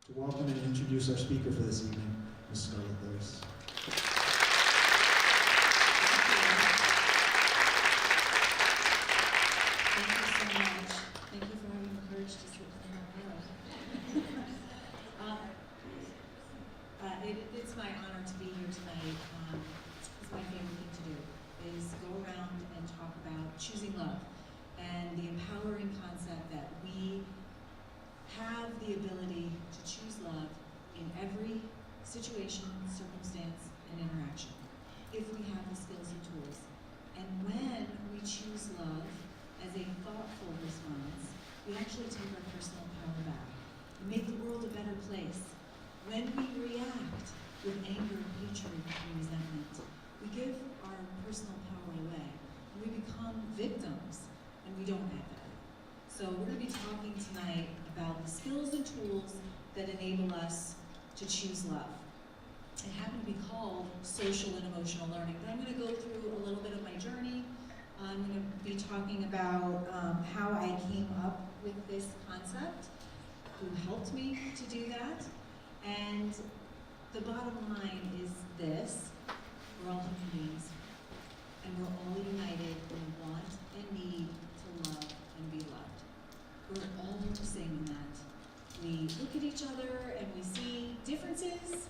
To welcome and introduce our speaker for this evening, Ms. Scarlett. Thank you so much. Thank you for having the courage to sit in our room. It's my honor to be here tonight. It's my favorite thing to do, is go around and talk about choosing love and the empowering concept that we have the ability to choose love in every situation, circumstance, and interaction, if we have the skills and tools. And when we choose love as a thoughtful response, we actually take our personal power back and make the world a better place. When we react with anger, hatred, and resentment, we give our personal power away, and we become victims, and we don't have that. So we're going to be talking tonight about the skills and tools that enable us to choose love. It happened to be called social and emotional learning, but I'm going to go through a little bit of my journey. I'm going to be talking about how I came up with this concept, who helped me to do that, and the bottom line is this: we're all human beings, and we're all united in want and need to love and be loved. We're all the same in that. We look at each other and we see differences.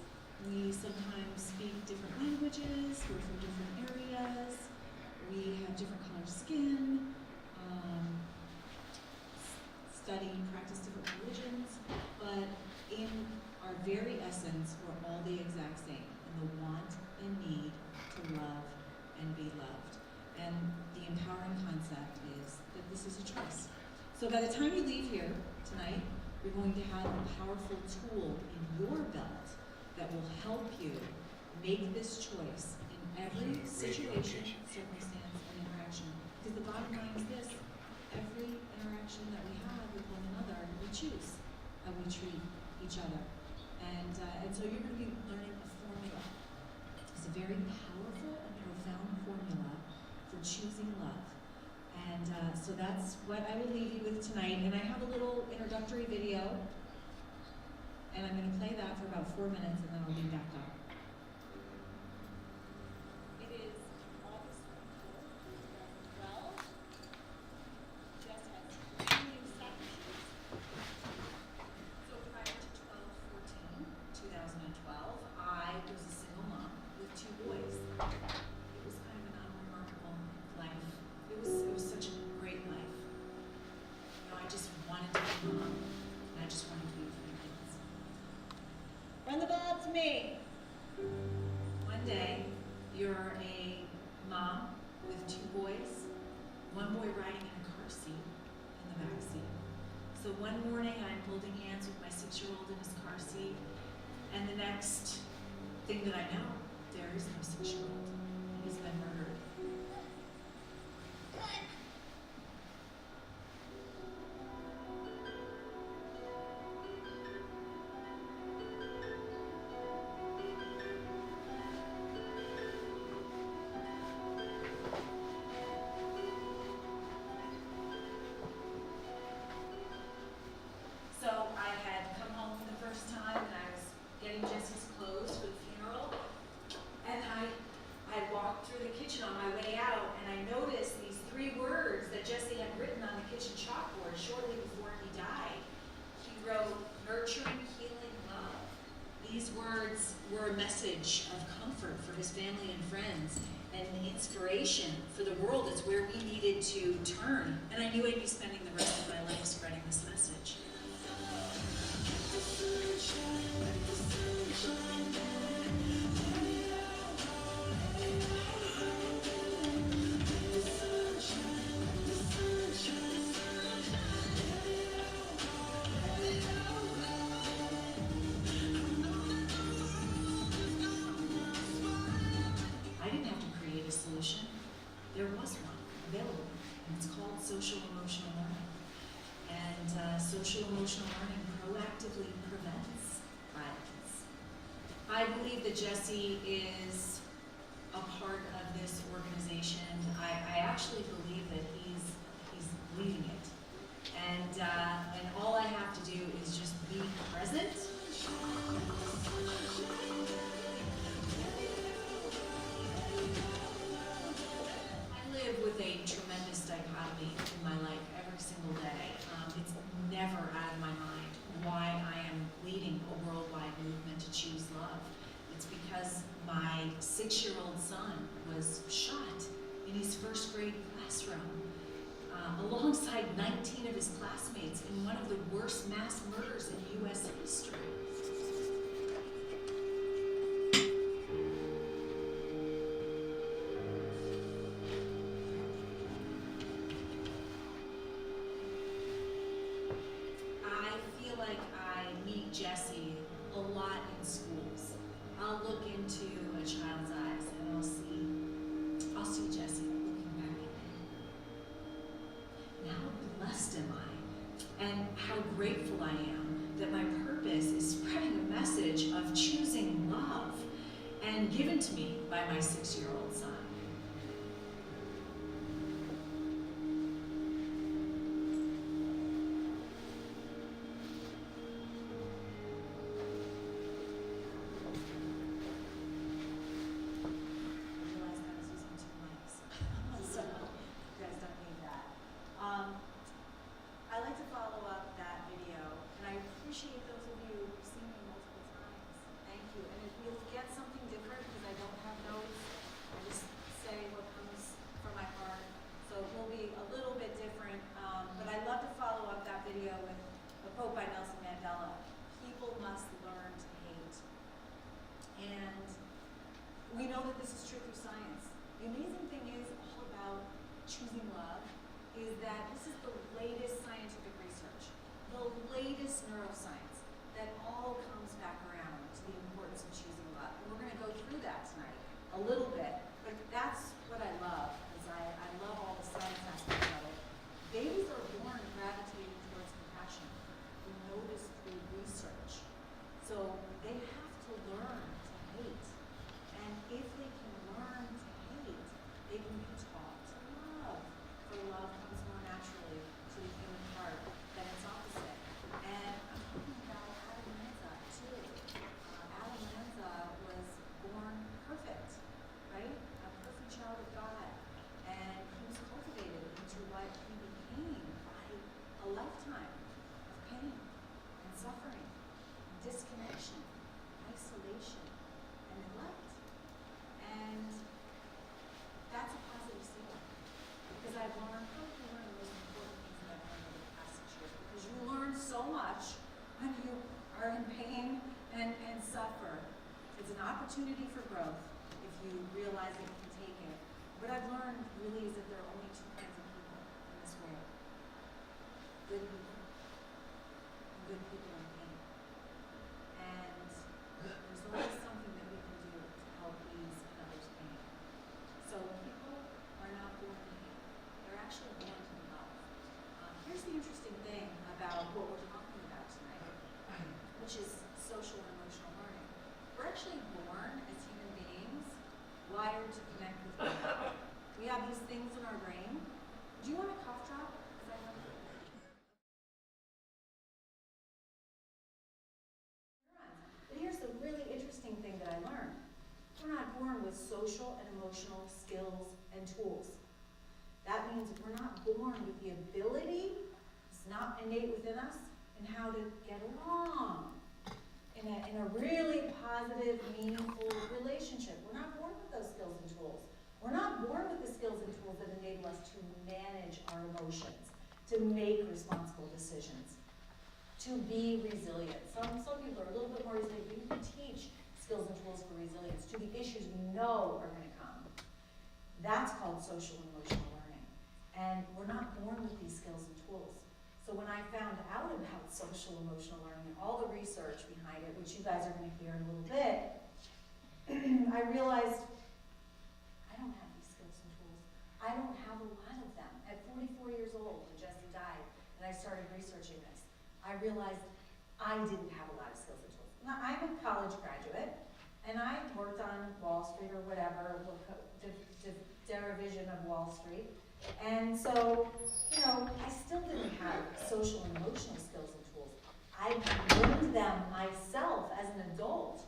We sometimes speak different languages. We're from different areas. We have different colored skin. Practice different religions. But in our very essence, we're all the exact same in the want and need to love and be loved. And the empowering concept is that this is a choice. So by the time you leave here tonight, you're going to have a powerful tool in your belt that will help you make this choice in every situation, circumstance, and interaction. Because the bottom line is this: every interaction that we have with one another, we choose how we treat each other. And so you're going to be learning a formula. It's a very powerful and profound formula for choosing love. And so that's what I will leave you with tonight. And I have a little introductory video, and I'm going to play that for about 4 minutes, and then I'll be back up. It is August 24th, 2012. Jess has 3 new sections. So prior to 12/14/2012, I was a single mom with 2 boys. It was kind of an unremarkable life. It was such a great life. You know, I just wanted to be a mom, and I just wanted to be with my kids. Run the ball to me. One day, you're a mom with 2 boys, one boy riding in a car seat in the back seat. So one morning, I'm holding hands with my 6-year-old in his car seat, and the next thing that I know, there is no 6-year-old, and he's been murdered. So I had come home for the first time, and I was getting Jesse's clothes for the funeral, and I walked through the kitchen on my way out, and I noticed these 3 words that Jesse had written on the kitchen chalkboard shortly before he died. He wrote, "Nurturing, healing, love." These words were a message of comfort for his family and friends, and inspiration for the world. It's where we needed to turn, and I knew I'd be spending the rest of my life spreading this message. I didn't have to create a solution. There was one available, and it's called social emotional learning. And social emotional learning proactively prevents violence. I believe that Jesse is a part of this organization. I actually believe that he's leading it. And all I have to do is just be present classmates in one of the worst mass murders in U.S. history. I feel like I meet Jessie a lot in schools. I'll look into a child's eyes and I'll see Jessie looking back at me. And how blessed am I, and how grateful I am that my purpose is spreading a message of choosing love, and given to me by my 6-year-old son. We know that this is true through science. The amazing thing is all about choosing love is that this is the latest scientific research, the latest neuroscience that all comes back around to the importance of choosing love. And we're going to go through that tonight a little bit, but that's what I love, is I love all the science aspects of it. Babies are born gravitating towards compassion. We know this through research. So they have to learn to hate. And if they can learn to hate, they can be taught to love. For love comes more naturally to the human heart than its opposite. And I'm talking about Adam Lanza too. Adam Lanza was born perfect, right? A perfect child of God. And he was cultivated into what he became by a lifetime of pain and suffering, and disconnection, isolation, and neglect. And that's a positive signal, because I've learned, probably one of the most important things that I've learned over the past 6 years, because you learn so much when you are in pain and suffer. It's an opportunity for growth if you realize that you can take it. What I've learned really is that there are only 2 kinds of people in this world. Good people and good people in pain. And there's always something that we can do to help ease another's pain. So people are not born to hate. They're actually born to love. Here's the interesting thing about what we're talking about tonight, which is social and emotional learning. We're actually born as human beings wired to connect with God. We have these things in our brain. Do you want a cough drop? Is that helpful? But here's the really interesting thing that I learned. We're not born with social and emotional skills and tools. That means we're not born with the ability, it's not innate within us, in how to get along in a really positive, meaningful relationship. We're not born with those skills and tools. We're not born with the skills and tools that enable us to manage our emotions, to make responsible decisions, to be resilient. Some people are a little bit more resilient. We can teach skills and tools for resilience to the issues we know are going to come. That's called social and emotional learning. And we're not born with these skills and tools. So when I found out about social emotional learning and all the research behind it, which you guys are going to hear in a little bit, I realized I don't have these skills and tools. I don't have a lot of them. At 44 years old, when Jessie died, and I started researching this, I realized I didn't have a lot of skills and tools. Now, I'm a college graduate, and I worked on Wall Street or whatever, derivation of Wall Street. And so, you know, I still didn't have social and emotional skills and tools. I learned them myself as an adult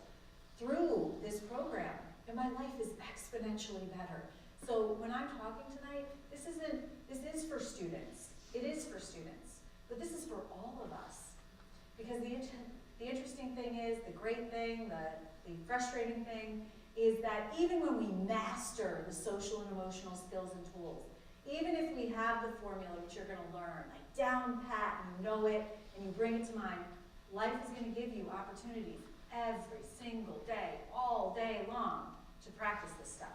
through this program, and my life is exponentially better. So when I'm talking tonight, this is for students. It is for students, but this is for all of us. Because the interesting thing is, the great thing, the frustrating thing, is that even when we master the social and emotional skills and tools, Even if we have the formula, which you're going to learn, like down pat, and you know it, and you bring it to mind, life is going to give you opportunities every single day, all day long, to practice this stuff.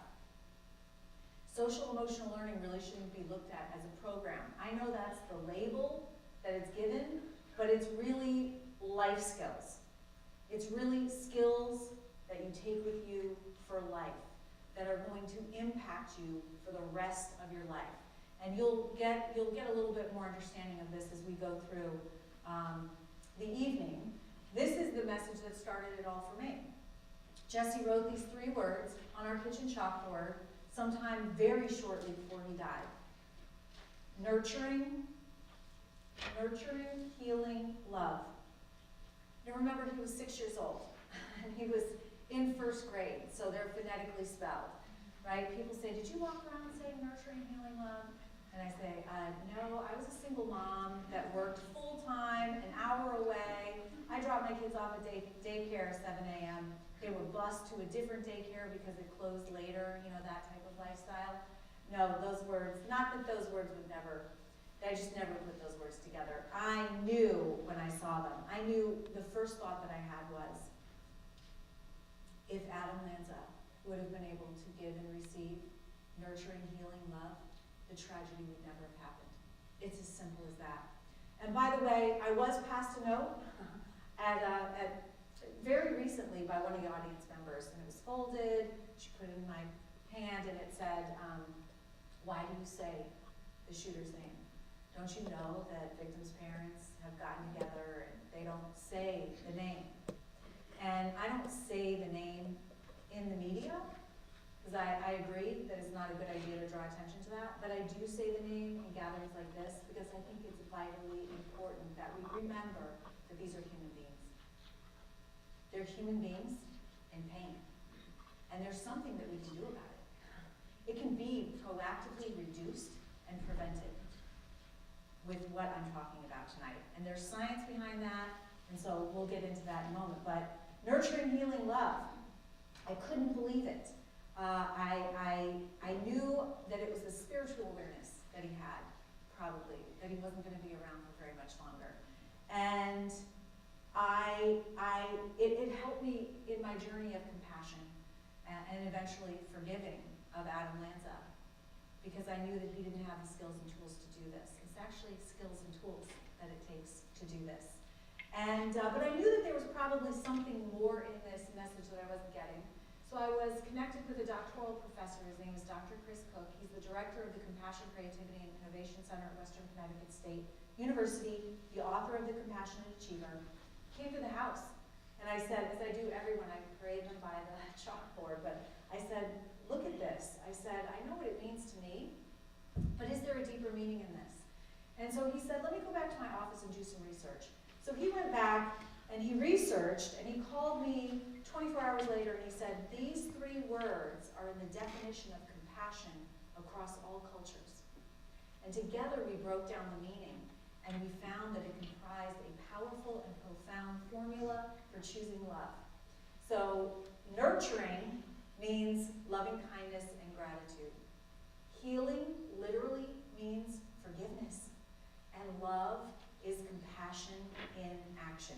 Social emotional learning really shouldn't be looked at as a program. I know that's the label that it's given, but it's really life skills. It's really skills that you take with you for life, that are going to impact you for the rest of your life. And you'll get a little bit more understanding of this as we go through the evening. This is the message that started it all for me. Jesse wrote these 3 words on our kitchen chalkboard sometime very shortly before he died. Nurturing, healing, love. Now remember, he was 6 years old, and he was in 1st grade, so they're phonetically spelled, right? People say, did you walk around saying nurturing, healing, love? And I say, no, I was a single mom that worked full-time, an hour away. I dropped my kids off at daycare at 7 a.m. They were bused to a different daycare because it closed later, you know, that type of lifestyle. No, those words, not that those words would never, I just never put those words together. I knew when I saw them, I knew the first thought that I had was, if Adam Lanza would have been able to give and receive nurturing, healing, love, the tragedy would never have happened. It's as simple as that. And by the way, I was passed a note at very recently by one of the audience members, and it was folded. She put it in my hand, and it said, why do you say the shooter's name? Don't you know that victims' parents have gotten together and they don't say the name? And I don't say the name in the media, because I agree that it's not a good idea to draw attention to that, but I do say the name in gatherings like this because I think it's vitally important that we remember that these are human beings. They're human beings in pain, and there's something that we can do about it. It can be proactively reduced and prevented with what I'm talking about tonight. And there's science behind that, and so we'll get into that in a moment. But nurturing, healing, love, I couldn't believe it. I knew that it was the spiritual awareness that he had, probably, that he wasn't going to be around for very much longer. And it helped me in my journey of compassion and eventually forgiving of Adam Lanza, because I knew that he didn't have the skills and tools to do this. It's actually skills and tools that it takes to do this. And but I knew that there was probably something more in this message that I wasn't getting. So I was connected with a doctoral professor. His name is Dr. Chris Cook. He's the director of the Compassion, Creativity, and Innovation Center at Western Connecticut State University, the author of The Compassionate Achiever. Came to the house, and I said, as I do everyone, I parade them by the chalkboard, but I said, look at this. I said, I know what it means to me, but is there a deeper meaning in this? And so he said, let me go back to my office and do some research. So he went back and he researched, and he called me 24 hours later, and he said, these 3 words are in the definition of compassion across all cultures. And together we broke down the meaning, and we found that it comprised a powerful and profound formula for choosing love. So nurturing means loving kindness and gratitude. Healing literally means forgiveness. And love is compassion in action.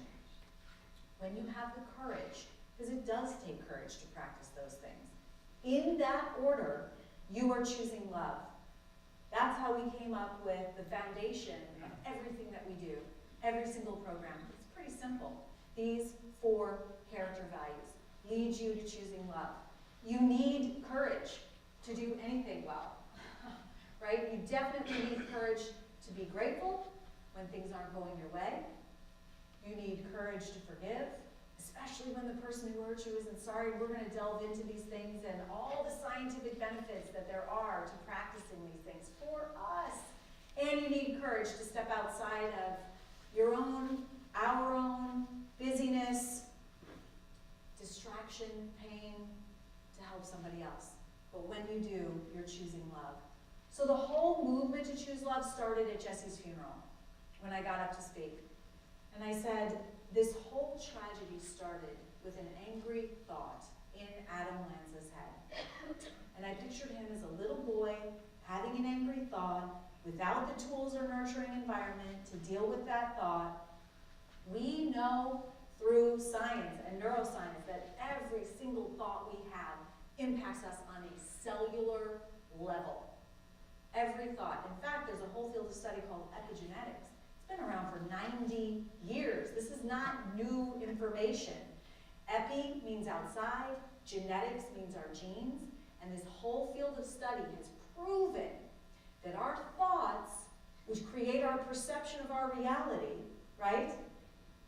When you have the courage, because it does take courage to practice those things, in that order, you are choosing love. That's how we came up with the foundation of everything that we do, every single program. It's pretty simple. These 4 character values lead you to choosing love. You need courage to do anything well, right? You definitely need courage to be grateful when things aren't going your way. You need courage to forgive, especially when the person who hurt you isn't sorry. We're going to delve into these things and all the scientific benefits that there are to practicing these things for us. And you need courage to step outside of your own, our own busyness, distraction, pain, to help somebody else. But when you do, you're choosing love. So the whole movement to choose love started at Jesse's funeral when I got up to speak. And I said, this whole tragedy started with an angry thought in Adam Lanza's head. And I pictured him as a little boy having an angry thought, without the tools or nurturing environment to deal with that thought, we know through science and neuroscience that every single thought we have impacts us on a cellular level. Every thought. In fact, there's a whole field of study called epigenetics. It's been around for 90 years. This is not new information. Epi means outside, genetics means our genes, and this whole field of study has proven that our thoughts, which create our perception of our reality, right,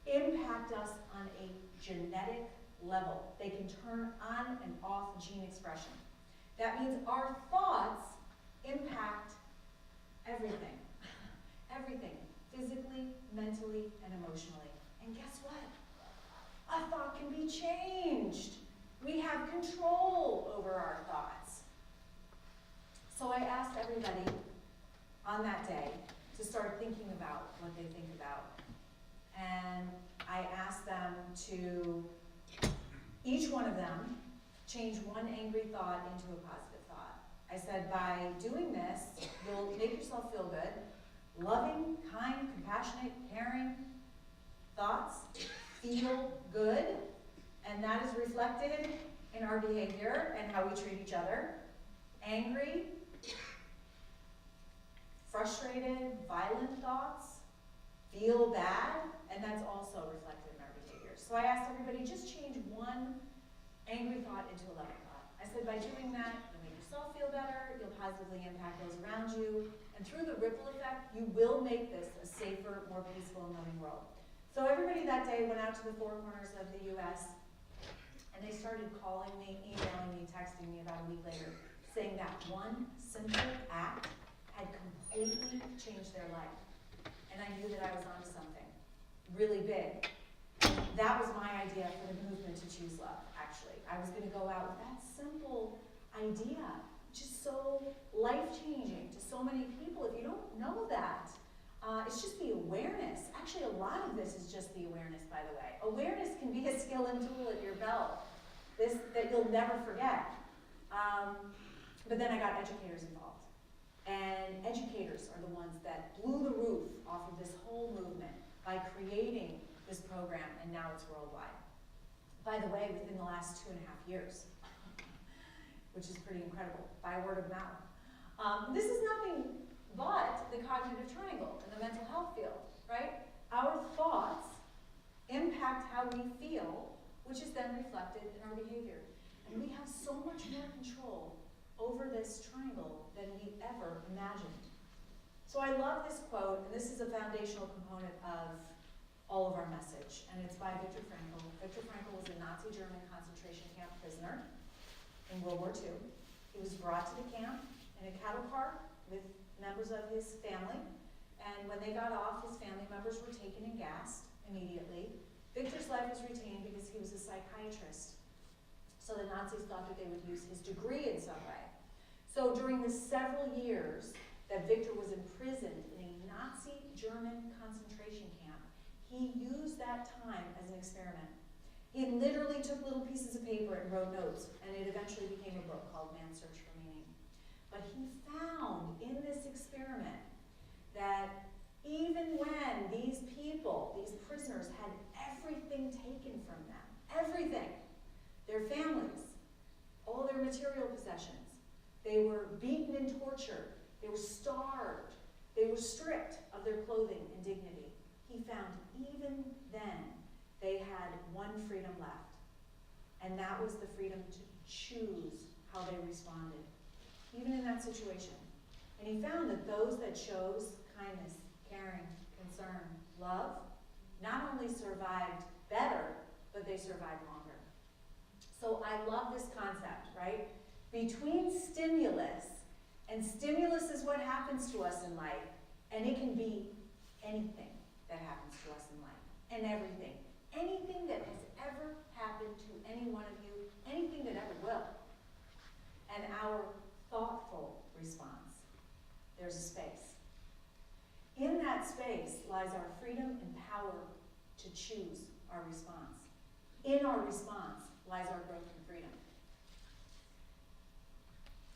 impact us on a genetic level. They can turn on and off gene expression. That means our thoughts impact everything. Everything. Physically, mentally, and emotionally. And guess what? A thought can be changed. We have control over our thoughts. So I asked everybody on that day to start thinking about what they think about. And I asked them to, each one of them, change one angry thought into a positive thought. I said, by doing this, you'll make yourself feel good. Loving, kind, compassionate, caring thoughts feel good, and that is reflected in our behavior and how we treat each other. Angry, frustrated, violent thoughts feel bad, and that's also reflected in our behavior. So I asked everybody, just change one angry thought into a loving thought. I said, by doing that, you'll make yourself feel better, you'll positively impact those around you, and through the ripple effect, you will make this a safer, more peaceful, and loving world. So everybody that day went out to the four corners of the U.S., and they started calling me, emailing me, texting me about a week later, saying that one simple act had completely changed their life. And I knew that I was onto something really big. That was my idea for the movement to choose love, actually. I was going to go out with that simple idea, just so life-changing to so many people. If you don't know that, it's just the awareness. Actually, a lot of this is just the awareness, by the way. Awareness can be a skill and tool at your belt that you'll never forget. But then I got educators involved. And educators are the ones that blew the roof off of this whole movement by creating this program, and now it's worldwide. By the way, within the last 2.5 years, which is pretty incredible, by word of mouth. This is nothing but the cognitive triangle in the mental health field, right? Our thoughts impact how we feel, which is then reflected in our behavior. And we have so much more control over this triangle than we ever imagined. So I love this quote, and this is a foundational component of all of our message, and it's by Viktor Frankl. Viktor Frankl was a Nazi German concentration camp prisoner in World War II. He was brought to the camp in a cattle car with members of his family, and when they got off, his family members were taken and gassed immediately. Viktor's life was retained because he was a psychiatrist. So the Nazis thought that they would use his degree in some way. So during the several years that Viktor was imprisoned in a Nazi German concentration camp, he used that time as an experiment. He literally took little pieces of paper and wrote notes, and it eventually became a book called Man's Search for Meaning. But he found in this experiment that even when these people, these prisoners, had everything taken from them, everything, their families, all their material possessions, they were beaten and tortured, they were starved, they were stripped of their clothing and dignity. He found even then they had one freedom left, and that was the freedom to choose how they responded, even in that situation. And he found that those that chose kindness, caring, concern, love, not only survived better, but they survived longer. So I love this concept, right? Between stimulus, and stimulus is what happens to us in life, and it can be anything that happens to us in life, and everything. Anything that has ever happened to any one of you, anything that ever will. And our thoughtful response. There's a space. In that space lies our freedom and power to choose our response. In our response lies our growth and freedom.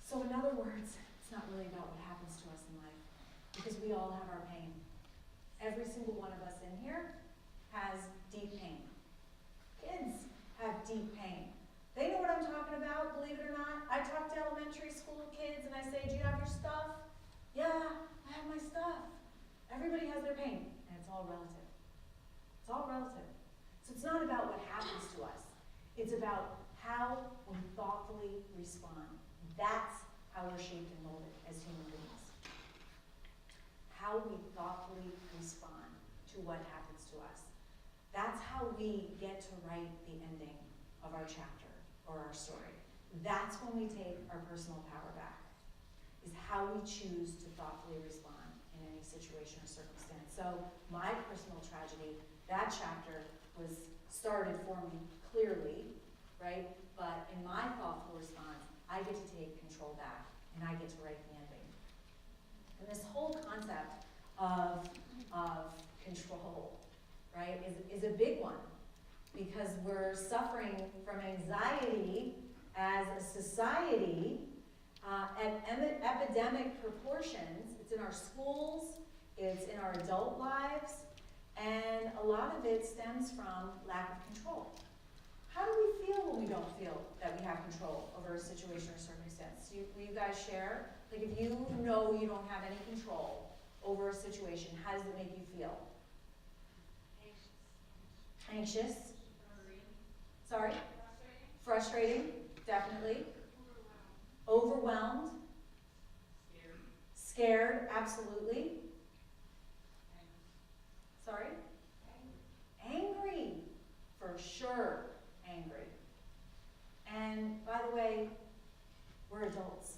So in other words, it's not really about what happens to us in life, because we all have our pain. Every single one of us in here has deep pain. Kids have deep pain. They know what I'm talking about, believe it or not. I talk to elementary school kids and I say, do you have your stuff? Yeah, I have my stuff. Everybody has their pain, and it's all relative. It's all relative. So it's not about what happens to us. It's about how we thoughtfully respond. That's how we're shaped and molded as human beings. How we thoughtfully respond to what happens to us. That's how we get to write the ending of our chapter or our story. That's when we take our personal power back, is how we choose to thoughtfully respond in any situation or circumstance. So my personal tragedy, that chapter was started for me clearly, right? But in my thoughtful response, I get to take control back and I get to write the ending. And this whole concept of control, right, is a big one, because we're suffering from anxiety as a society at epidemic proportions. It's in our schools, it's in our adult lives, and a lot of it stems from lack of control. How do we feel when we don't feel that we have control over a situation or circumstance? Will you guys share? Like, if you know you don't have any control over a situation, how does it make you feel? Anxious? Sorry? Frustrating, definitely. Overwhelmed. Scared, absolutely. Sorry? Angry, for sure. Angry. And by the way, we're adults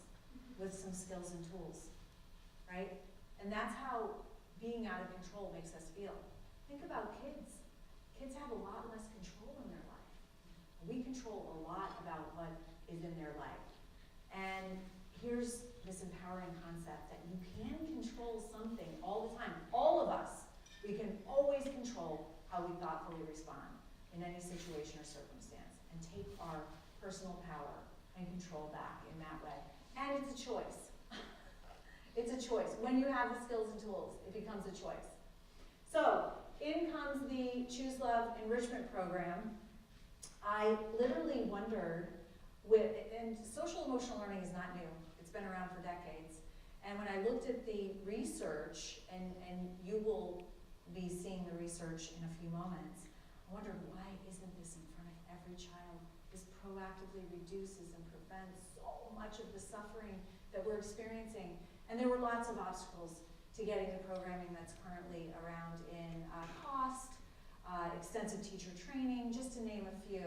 with some skills and tools, right? And that's how being out of control makes us feel. Think about kids. Kids have a lot less control in their life. We control a lot about what is in their life. And here's this empowering concept that you can control something all the time. All of us, we can always control how we thoughtfully respond in any situation or circumstance and take our personal power and control back in that way. And it's a choice. It's a choice. When you have the skills and tools, it becomes a choice. So, in comes the Choose Love Enrichment Program. I literally wondered, and social emotional learning is not new. It's been around for decades. And when I looked at the research, and you will be seeing the research in a few moments, I wondered, why isn't this in front of every child? This proactively reduces and prevents so much of the suffering that we're experiencing. And there were lots of obstacles to getting the programming that's currently around in cost, extensive teacher training, just to name a few.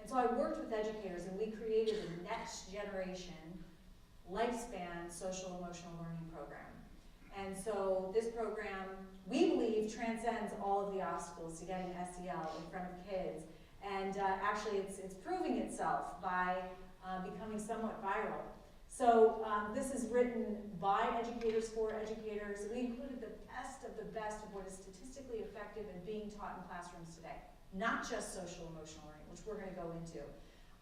And so I worked with educators, and we created a next generation lifespan social emotional learning program. And so this program, we believe, transcends all of the obstacles to getting SEL in front of kids. And actually, it's proving itself by becoming somewhat viral. So this is written by educators for educators. We included the best of what is statistically effective and being taught in classrooms today. Not just social emotional learning, which we're going to go into,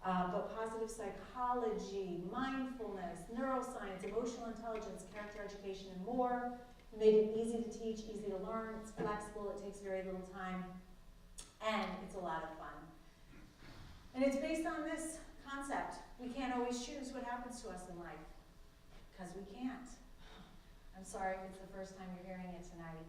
but positive psychology, mindfulness, neuroscience, emotional intelligence, character education, and more. We made it easy to teach, easy to learn. It's flexible, it takes very little time, and it's a lot of fun. And it's based on this concept. We can't always choose what happens to us in life, because we can't. I'm sorry if it's the first time you're hearing it tonight.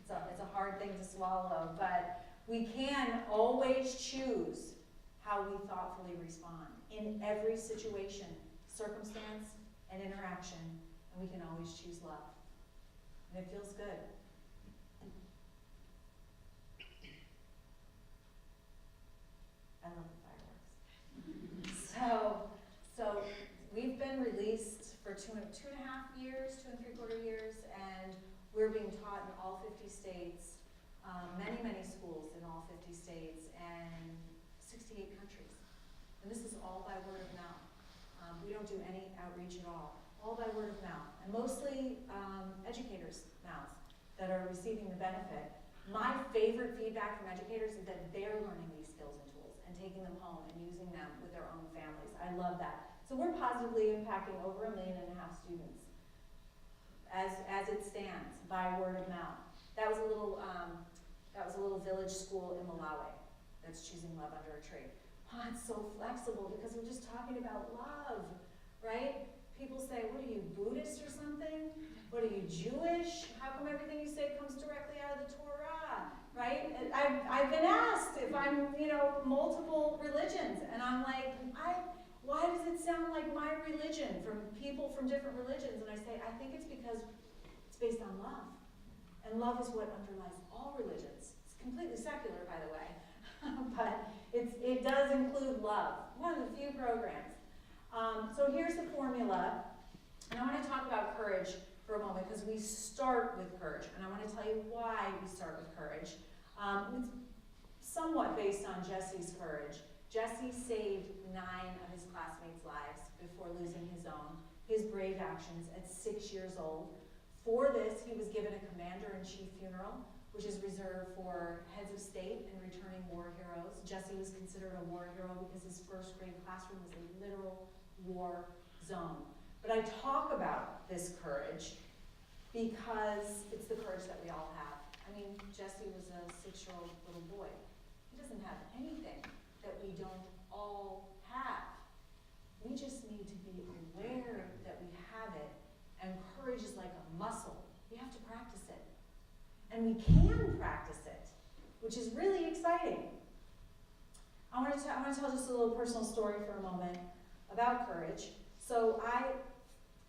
It's a hard thing to swallow, but we can always choose how we thoughtfully respond in every situation, circumstance, and interaction, and we can always choose love. And it feels good. I love the fireworks. So we've been released for 2.5 years, 2.75 years, and we're being taught in all 50 states, many schools in all 50 states, and 68 countries. And this is all by word of mouth. We don't do any outreach at all by word of mouth, and mostly educators' mouths that are receiving the benefit. My favorite feedback from educators is that they're learning these skills and tools and taking them home and using them with their own families. I love that. So we're positively impacting over 1.5 million students as it stands, by word of mouth. That was a little village school in Malawi that's choosing love under a tree. Oh, it's so flexible because we're just talking about love, right? People say, what are you, Buddhist or something? What are you, Jewish? How come everything you say comes directly out of the Torah, right? And I've been asked if I'm, multiple religions, and I'm like, why does it sound like my religion from people from different religions? And I say, I think it's because it's based on love. And love is what underlies all religions. It's completely secular, by the way, but it does include love. One of the few programs. So here's the formula, and I want to talk about courage for a moment because we start with courage, and I want to tell you why we start with courage. It's somewhat based on Jesse's courage. Jesse saved 9 of his classmates' lives before losing his own, his brave actions at 6 years old. For this, he was given a commander-in-chief funeral, which is reserved for heads of state and returning war heroes. Jesse was considered a war hero because his first grade classroom was a literal war zone. But I talk about this courage because it's the courage that we all have. I mean, Jesse was a 6-year-old little boy. He doesn't have anything that we don't all have. We just need to be aware that we have it, and courage is like a muscle. We have to practice it. And we can practice it, which is really exciting. I want to tell just a little personal story for a moment about courage. So I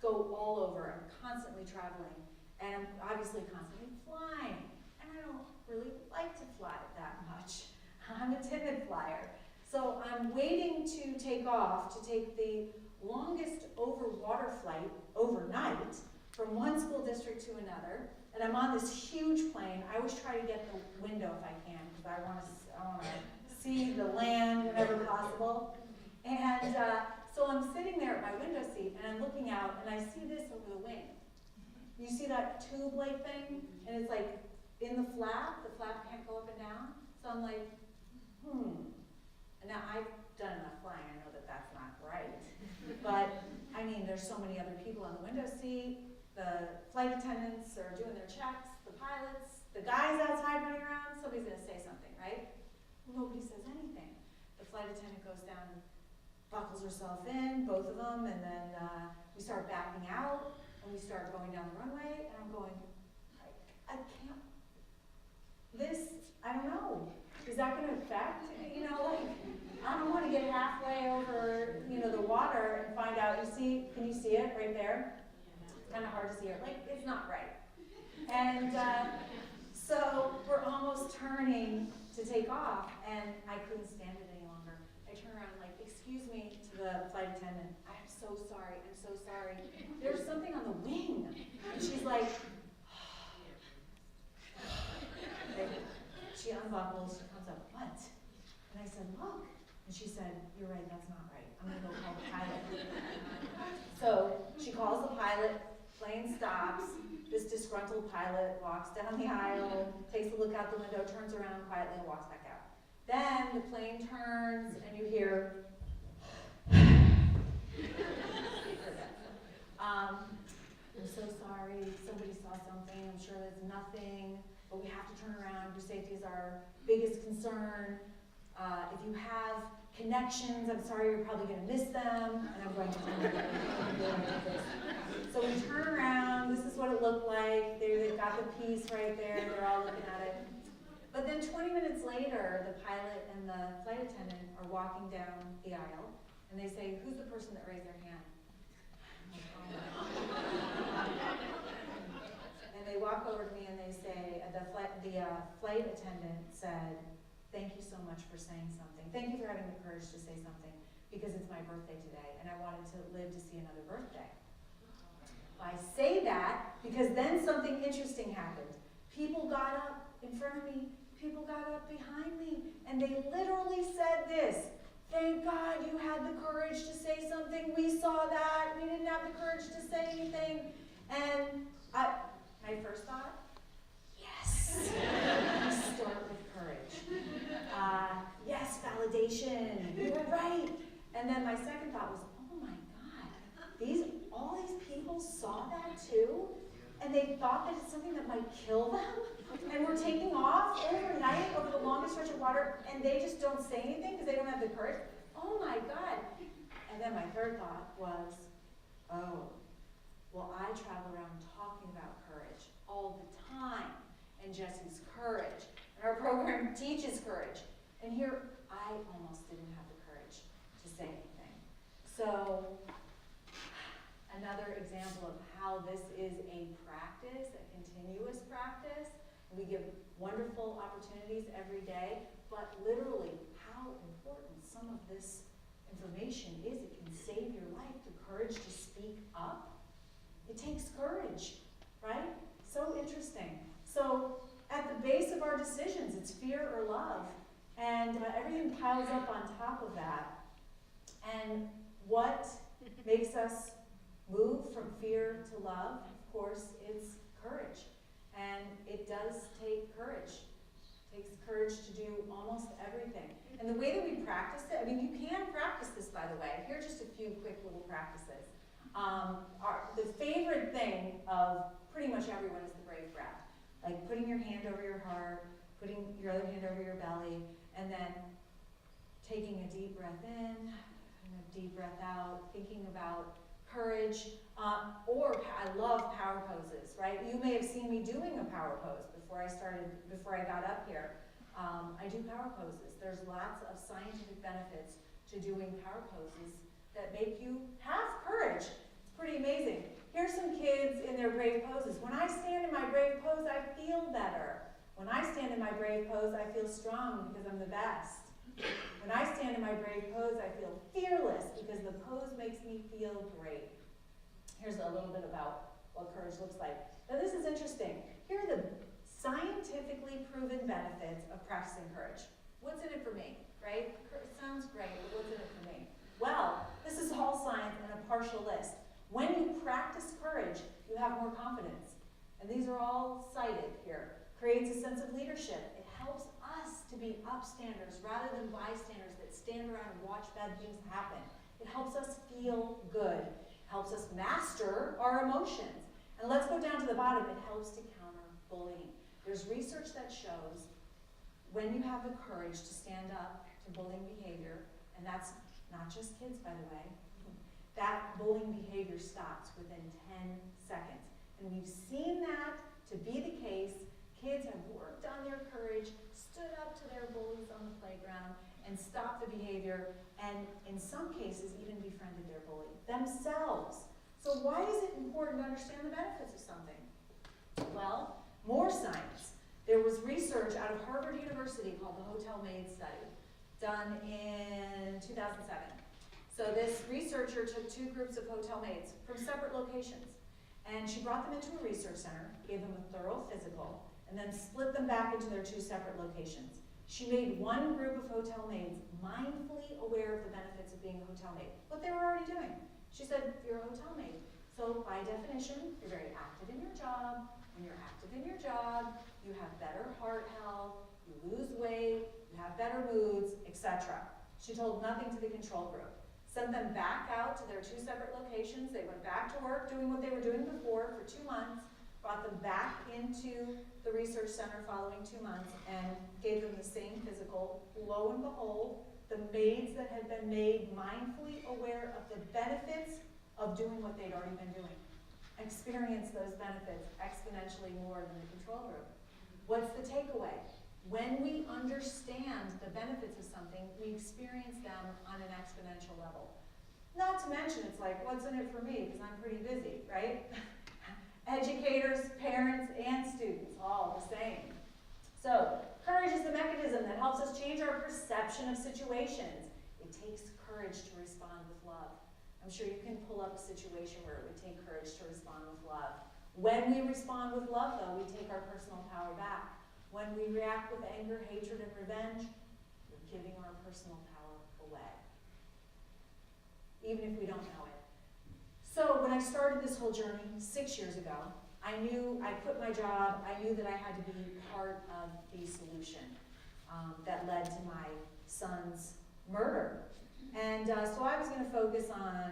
go all over. I'm constantly traveling, and I'm obviously constantly flying. And I don't really like to fly that much. I'm a timid flyer. So I'm waiting to take off to take the longest over-water flight overnight from one school district to another. And I'm on this huge plane. I always try to get the window if I can, because I want to see the land whenever possible. And so I'm sitting there at my window seat, and I'm looking out, and I see this over the wing. You see that tube-like thing? And it's like in the flap can't go up and down. So I'm like, And now I've done enough flying, I know that that's not right. But, I mean, there's so many other people on the window seat. The flight attendants are doing their checks, the pilots, the guys outside running around. Somebody's going to say something, right? Well, nobody says anything. The flight attendant goes down and buckles herself in, both of them, and then we start backing out, and we start going down the runway, and I'm going, I can't. I don't know. Is that going to affect, I don't want to get halfway over, the water and find out, can you see it right there? It's kind of hard to see it, it's not right. And so we're almost turning to take off, and I couldn't stand it any longer. I turned around and excuse me to the flight attendant. I'm so sorry, There's something on the wing. And she's like, she unbuckles, she comes up, what? And I said, look. And she said, you're right, that's not right. I'm going to go call the pilot. So she calls the pilot, plane stops. This disgruntled pilot walks down the aisle, takes a look out the window, turns around quietly and walks back out. Then the plane turns and you hear, I'm so sorry, somebody saw something, I'm sure there's nothing, but we have to turn around, your safety is our biggest concern. If you have connections, I'm sorry, you're probably going to miss them. And I'm going to So we turn around, this is what it looked like. They've got the piece right there, they're all looking at it. But then 20 minutes later, the pilot and the flight attendant are walking down the aisle, and they say, who's the person that raised their hand? And they walk over to me and they say, the flight attendant said, thank you so much for saying something. Thank you for having the courage to say something, because it's my birthday today, and I wanted to live to see another birthday. I say that because then something interesting happened. People got up in front of me, people got up behind me, and they literally said this, thank God you had the courage to say something, we saw that, we didn't have the courage to say anything. And my first thought, yes, we start with courage. Yes, validation, you were right. And then my second thought was, oh my God, all these people saw that too? and they thought that it's something that might kill them, and we're taking off overnight over the longest stretch of water, and they just don't say anything because they don't have the courage. Oh my God. And then my third thought was, oh, well, I travel around talking about courage all the time, and Jesse's courage, and our program teaches courage. And here, I almost didn't have the courage to say anything. So, another example of how this is a practice, a continuous practice. We give wonderful opportunities every day, but literally how important some of this information is. It can save your life. The courage to speak up. It takes courage, right? So interesting. So at the base of our decisions, it's fear or love. And everything piles up on top of that. And what makes us move from fear to love? Of course, it's courage. And it does take courage. It takes courage to do almost everything. And the way that we practice it, I mean, you can practice this, by the way. Here are just a few quick little practices. The favorite thing of pretty much everyone is the brave breath. Like putting your hand over your heart, putting your other hand over your belly, and then taking a deep breath in, and a deep breath out, thinking about courage, or I love power poses, right? You may have seen me doing a power pose before I got up here. I do power poses. There's lots of scientific benefits to doing power poses that make you have courage. It's pretty amazing. Here's some kids in their brave poses. When I stand in my brave pose, I feel better. When I stand in my brave pose, I feel strong because I'm the best. When I stand in my brave pose, I feel fearless because the pose makes me feel great. Here's a little bit about what courage looks like. Now this is interesting. Here are the scientifically proven benefits of practicing courage. What's in it for me, right? It sounds great, but what's in it for me? Well, this is all science and a partial list. When you practice courage, you have more confidence. And these are all cited here. Creates a sense of leadership. It helps us to be upstanders rather than bystanders that stand around and watch bad things happen. It helps us feel good. It helps us master our emotions. And let's go down to the bottom. It helps to counter bullying. There's research that shows when you have the courage to stand up to bullying behavior, and that's not just kids, by the way, that bullying behavior stops within 10 seconds. And we've seen that to be the case. Kids have worked on their courage, stood up to their bullies on the playground, and stopped the behavior, and in some cases even befriended their bully themselves. So why is it important to understand the benefits of something? Well, more science. There was research out of Harvard University called the Hotel Maid Study, done in 2007. So this researcher took two groups of hotel maids from separate locations, and she brought them into a research center, gave them a thorough physical, and then split them back into their two separate locations. She made one group of hotel maids mindfully aware of the benefits of being a hotel maid, what they were already doing. She said, you're a hotel maid, so by definition, you're very active in your job. When you're active in your job, you have better heart health, you lose weight, you have better moods, etc. She told nothing to the control group. Sent them back out to their two separate locations. They went back to work doing what they were doing before for 2 months, brought them back into the research center following 2 months, and gave them the same physical. Lo and behold, the maids that had been made mindfully aware of the benefits of doing what they'd already been doing experienced those benefits exponentially more than the control group. What's the takeaway? When we understand the benefits of something, we experience them on an exponential level. Not to mention, it's like, what's in it for me? Because I'm pretty busy, right? Educators, parents, and students, all the same. So, courage is the mechanism that helps us change our perception of situations. It takes courage to respond with love. I'm sure you can pull up a situation where it would take courage to respond with love. When we respond with love, though, we take our personal power back. When we react with anger, hatred, and revenge, we're giving our personal power away, even if we don't know it. So when I started this whole journey 6 years ago, I quit my job. I knew that I had to be part of the solution that led to my son's murder. And so I was going to focus on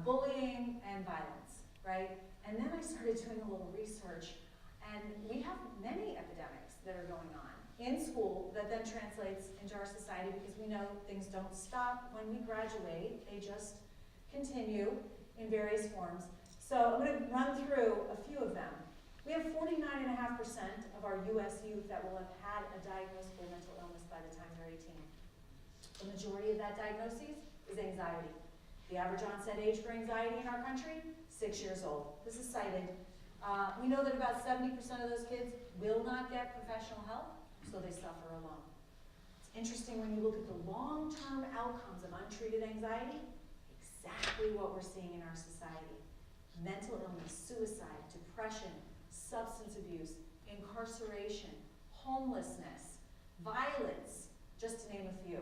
bullying and violence, right? And then I started doing a little research, and we have many epidemics that are going on in school that then translates into our society, because we know things don't stop when we graduate, they just continue in various forms. So I'm going to run through a few of them. We have 49.5% of our US youth that will have had a diagnosable mental illness by the time they're 18. The majority of that diagnosis is anxiety. The average onset age for anxiety in our country, 6 years old. This is cited. We know that about 70% of those kids will not get professional help, so they suffer alone. It's interesting when you look at the long-term outcomes of untreated anxiety, exactly what we're seeing in our society. Mental illness, suicide, depression, substance abuse, incarceration, homelessness, violence, just to name a few.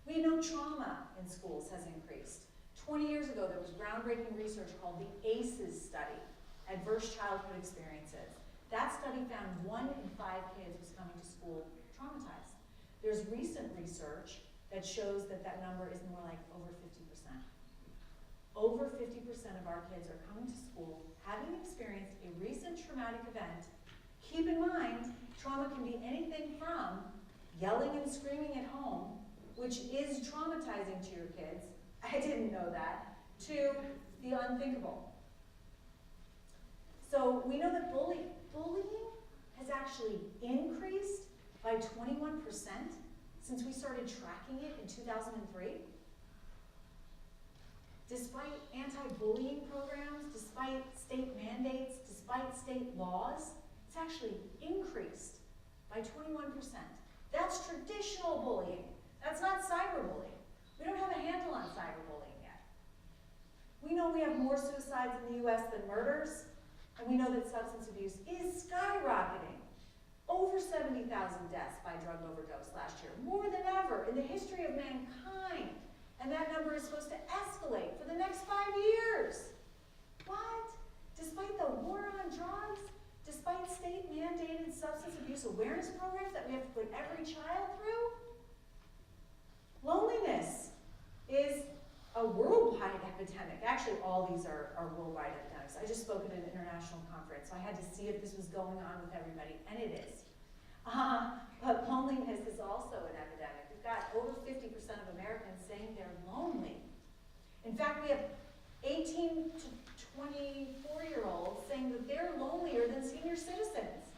We know trauma in schools has increased. 20 years ago, there was groundbreaking research called the ACEs study, Adverse Childhood Experiences. That study found 1 in 5 kids was coming to school traumatized. There's recent research that shows that that number is more like over 50%. Over 50% of our kids are coming to school having experienced a recent traumatic event. Keep in mind, trauma can be anything from yelling and screaming at home, which is traumatizing to your kids, I didn't know that, to the unthinkable. So we know that bullying has actually increased by 21% since we started tracking it in 2003. Despite anti-bullying programs, despite state mandates, despite state laws, it's actually increased by 21%. That's traditional bullying. That's not cyberbullying. We don't have a handle on cyberbullying yet. We know we have more suicides in the US than murders, and we know that substance abuse is skyrocketing. Over 70,000 deaths by drug overdose last year, more than ever in the history of mankind. And that number is supposed to escalate for the next 5 years. What? Despite the war on drugs, despite state-mandated substance abuse awareness programs that we have to put every child through, loneliness is a worldwide epidemic. Actually, all these are worldwide epidemics. I just spoke at an international conference, so I had to see if this was going on with everybody, and it is. But loneliness is also an epidemic. We've got over 50% of Americans saying they're lonely. In fact, we have 18 to 24-year-olds saying that they're lonelier than senior citizens.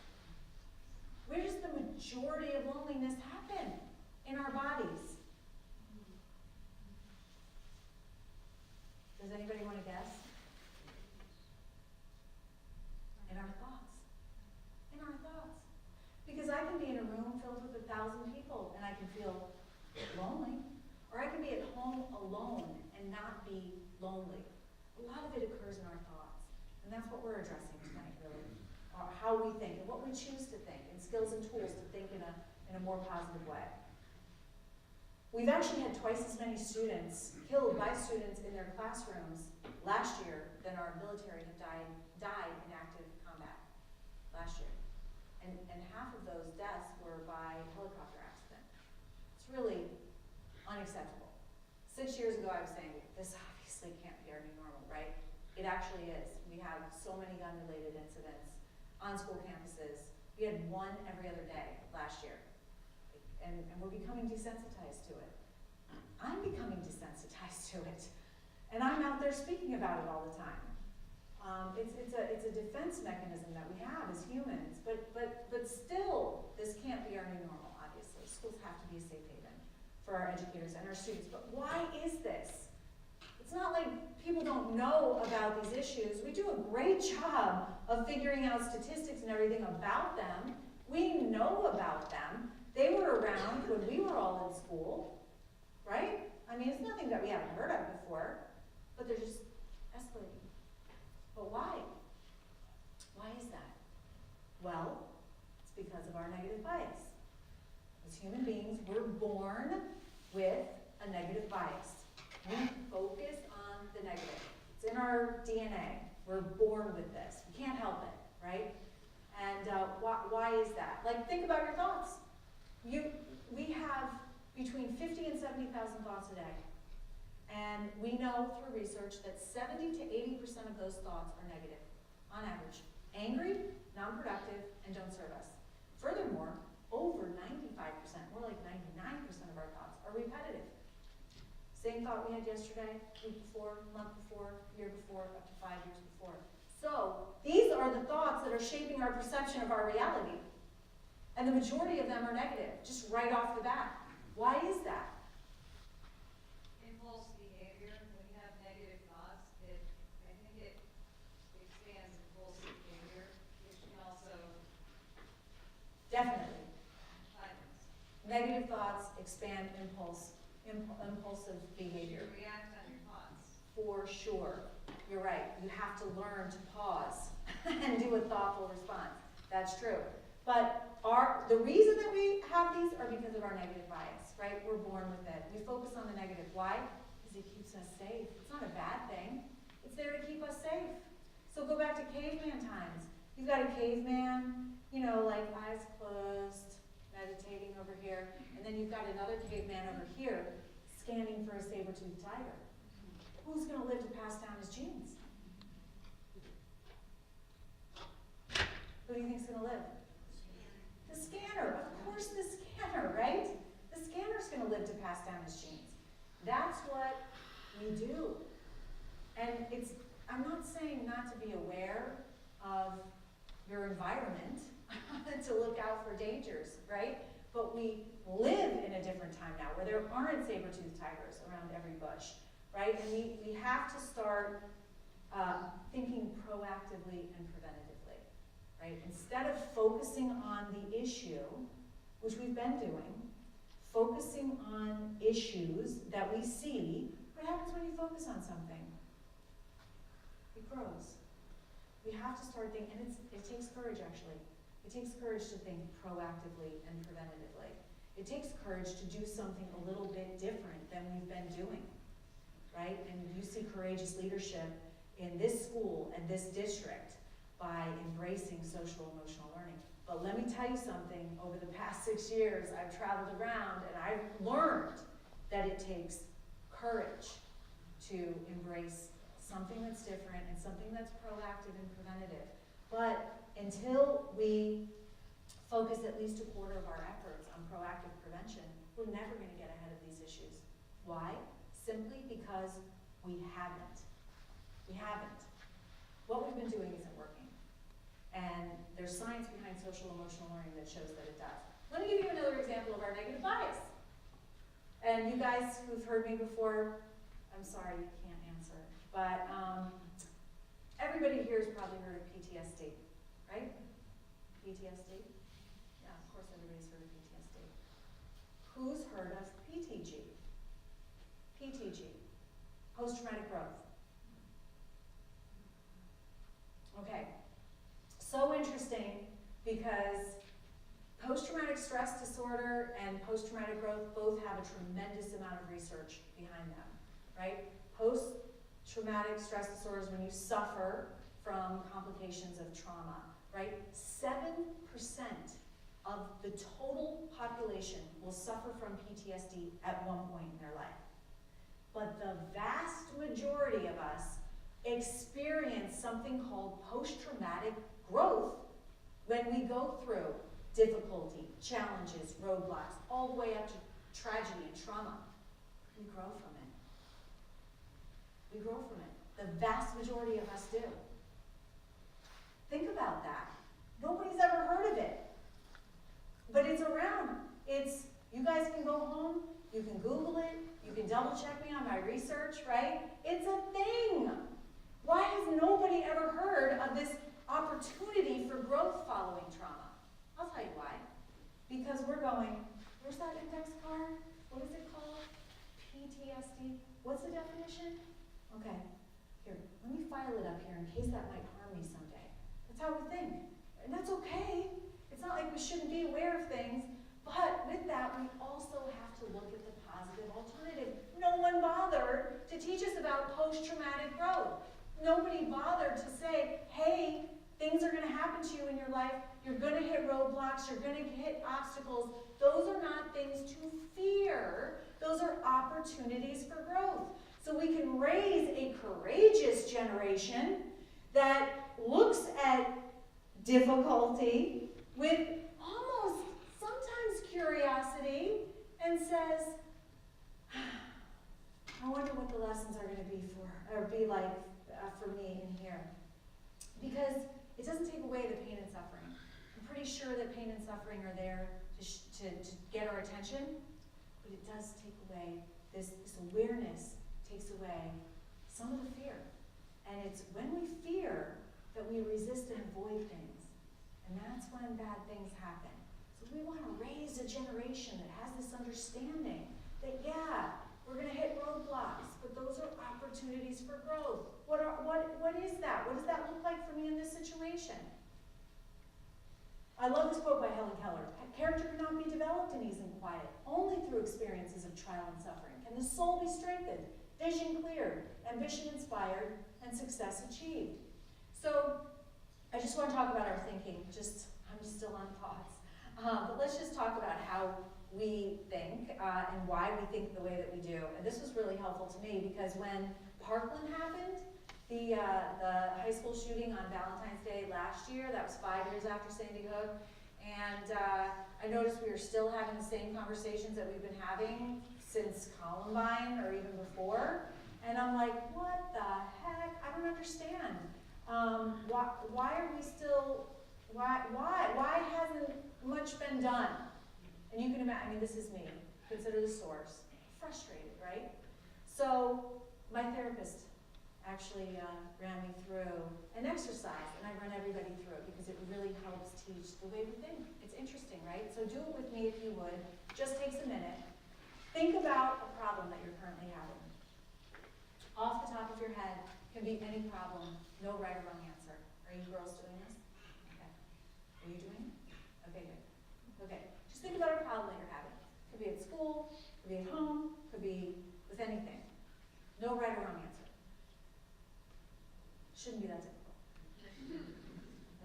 Where does the majority of loneliness happen? In our bodies. Does anybody want to guess? In our thoughts. In our thoughts. Because I can be in a room filled with 1,000 people and I can feel lonely. Or I can be at home alone and not be lonely. A lot of it occurs in our thoughts. And that's what we're addressing tonight, really. How we think and what we choose to think, and skills and tools to think in a more positive way. We've actually had twice as many students killed by students in their classrooms last year than our military have died in active combat last year. And half of those deaths were by helicopter accident. It's really unacceptable. 6 years ago I was saying, this obviously can't be our new normal, right? It actually is. We have so many gun-related incidents on school campuses. We had one every other day last year. And we're becoming desensitized to it. I'm becoming desensitized to it. And I'm out there speaking about it all the time. It's a defense mechanism that we have as humans, but still, this can't be our new normal, obviously. Schools have to be a safe haven for our educators and our students. But why is this? It's not like people don't know about these issues. We do a great job of figuring out statistics and everything about them. We know about them. They were around when we were all in school, right? I mean, it's nothing that we haven't heard of before, but they're just escalating. But why? Why is that? Well, it's because of our negative bias. As human beings, we're born with a negative bias. We focus on the negative. It's in our DNA. We're born with this. We can't help it, right? And why is that? Like, think about your thoughts. We have between 50 and 70,000 thoughts a day. And we know through research that 70 to 80% of those thoughts are negative. non-productive, and don't serve us. Furthermore, over 95%, more like 99% of our thoughts are repetitive. Same thought we had yesterday, week before, month before, year before, up to 5 years before. So these are the thoughts that are shaping our perception of our reality. And the majority of them are negative, just right off the bat. Why is that? Impulse behavior, when you have negative thoughts, I think it expands impulsive behavior, which can also Definitely. silence. Negative thoughts expand impulsive behavior. You react on your thoughts. For sure. You're right. You have to learn to pause and do a thoughtful response. That's true. But the reason that we have these are because of our negative bias, right? We're born with it. We focus on the negative. Why? Because it keeps us safe. It's not a bad thing. It's there to keep us safe. So go back to caveman times. You've got a caveman, like eyes closed, meditating over here, and then you've got another caveman over here scanning for a saber-toothed tiger. Who's going to live to pass down his genes? Who do you think's going to live? The scanner. Of course the scanner, right? The scanner's going to live to pass down his genes. That's what we do. And I'm not saying not to be aware of your environment, to look out for dangers, right? But we live in a different time now where there aren't saber-toothed tigers around every bush, right? And we have to start thinking proactively and preventatively, right? Instead of focusing on the issue, which we've been doing, focusing on issues that we see, what happens when you focus on something? It grows. We have to start thinking, and it takes courage actually. It takes courage to think proactively and preventatively. It takes courage to do something a little bit different than we've been doing, right? And you see courageous leadership in this school and this district by embracing social emotional learning. But let me tell you something, over the past 6 years, I've traveled around and I've learned that it takes courage to embrace something that's different and something that's proactive and preventative. But until we focus at least a quarter of our efforts on proactive prevention, we're never going to get ahead of these issues. Why? Simply because we haven't. We haven't. What we've been doing isn't working. And there's science behind social emotional learning that shows that it does. Let me give you another example of our negative bias. And you guys who've heard me before, I'm sorry you can't answer, but everybody here has probably heard of PTSD, right? PTSD? Yeah, of course everybody's heard of PTSD. Who's heard of PTG? PTG, post-traumatic growth. Okay, so interesting because post-traumatic stress disorder and post-traumatic growth both have a tremendous amount of research behind them, right? Post-traumatic stress disorder is when you suffer from complications of trauma, right? 7% of the total population will suffer from PTSD at one point in their life. But the vast majority of us experience something called post-traumatic growth when we go through difficulty, challenges, roadblocks, all the way up to tragedy and trauma. We grow from it. We grow from it. The vast majority of us do. Think about that. Nobody's ever heard of it. But it's around. You guys can go home, you can Google it, you can double check me on my research, right? It's a thing. Why has nobody ever heard of this opportunity for growth following trauma? I'll tell you why. Because we're going, where's that index card? What is it called? PTSD. What's the definition? Okay, here, let me file it up here in case that might harm me someday. That's how we think. And that's okay. It's not like we shouldn't be aware of things, but with that, we also have to look at the positive alternative. No one bothered to teach us about post-traumatic growth. Nobody bothered to say, hey, things are going to happen to you in your life. You're going to hit roadblocks. You're going to hit obstacles. Those are not things to fear. Those are opportunities for growth. So we can raise a courageous generation that looks at difficulty, with almost sometimes curiosity, and says, I wonder what the lessons are going to be like for me in here. Because it doesn't take away the pain and suffering. I'm pretty sure that pain and suffering are there to get our attention, but it does take away, this awareness takes away some of the fear. And it's when we fear that we resist and avoid things. And that's when bad things happen. So we want to raise a generation that has this understanding that, yeah, we're going to hit roadblocks, but those are opportunities for growth. What is that? What does that look like for me in this situation? I love this quote by Helen Keller. Character cannot be developed in ease and quiet, only through experiences of trial and suffering. Can the soul be strengthened, vision cleared, ambition inspired, and success achieved? So I just want to talk about our thinking. I'm still on thoughts. But let's just talk about how we think and why we think the way that we do. And this was really helpful to me because when Parkland happened, the high school shooting on Valentine's Day last year, that was 5 years after Sandy Hook, and I noticed we were still having the same conversations that we've been having since Columbine or even before. And I'm like, what the heck? I don't understand. Why are we still, why hasn't much been done? And you can imagine, I mean, this is me. Consider the source. Frustrated, right? So my therapist actually ran me through an exercise, and I run everybody through it because it really helps teach the way we think. It's interesting, right? So do it with me if you would. Just takes a minute. Think about a problem that you're currently having. Off the top of your head, can be any problem, no right or wrong answer. Are you girls doing this? Okay. Are you doing it? Okay, good. Okay. Just think about a problem that you're having. Could be at school, could be at home, could be with anything. No right or wrong answer. Shouldn't be that difficult.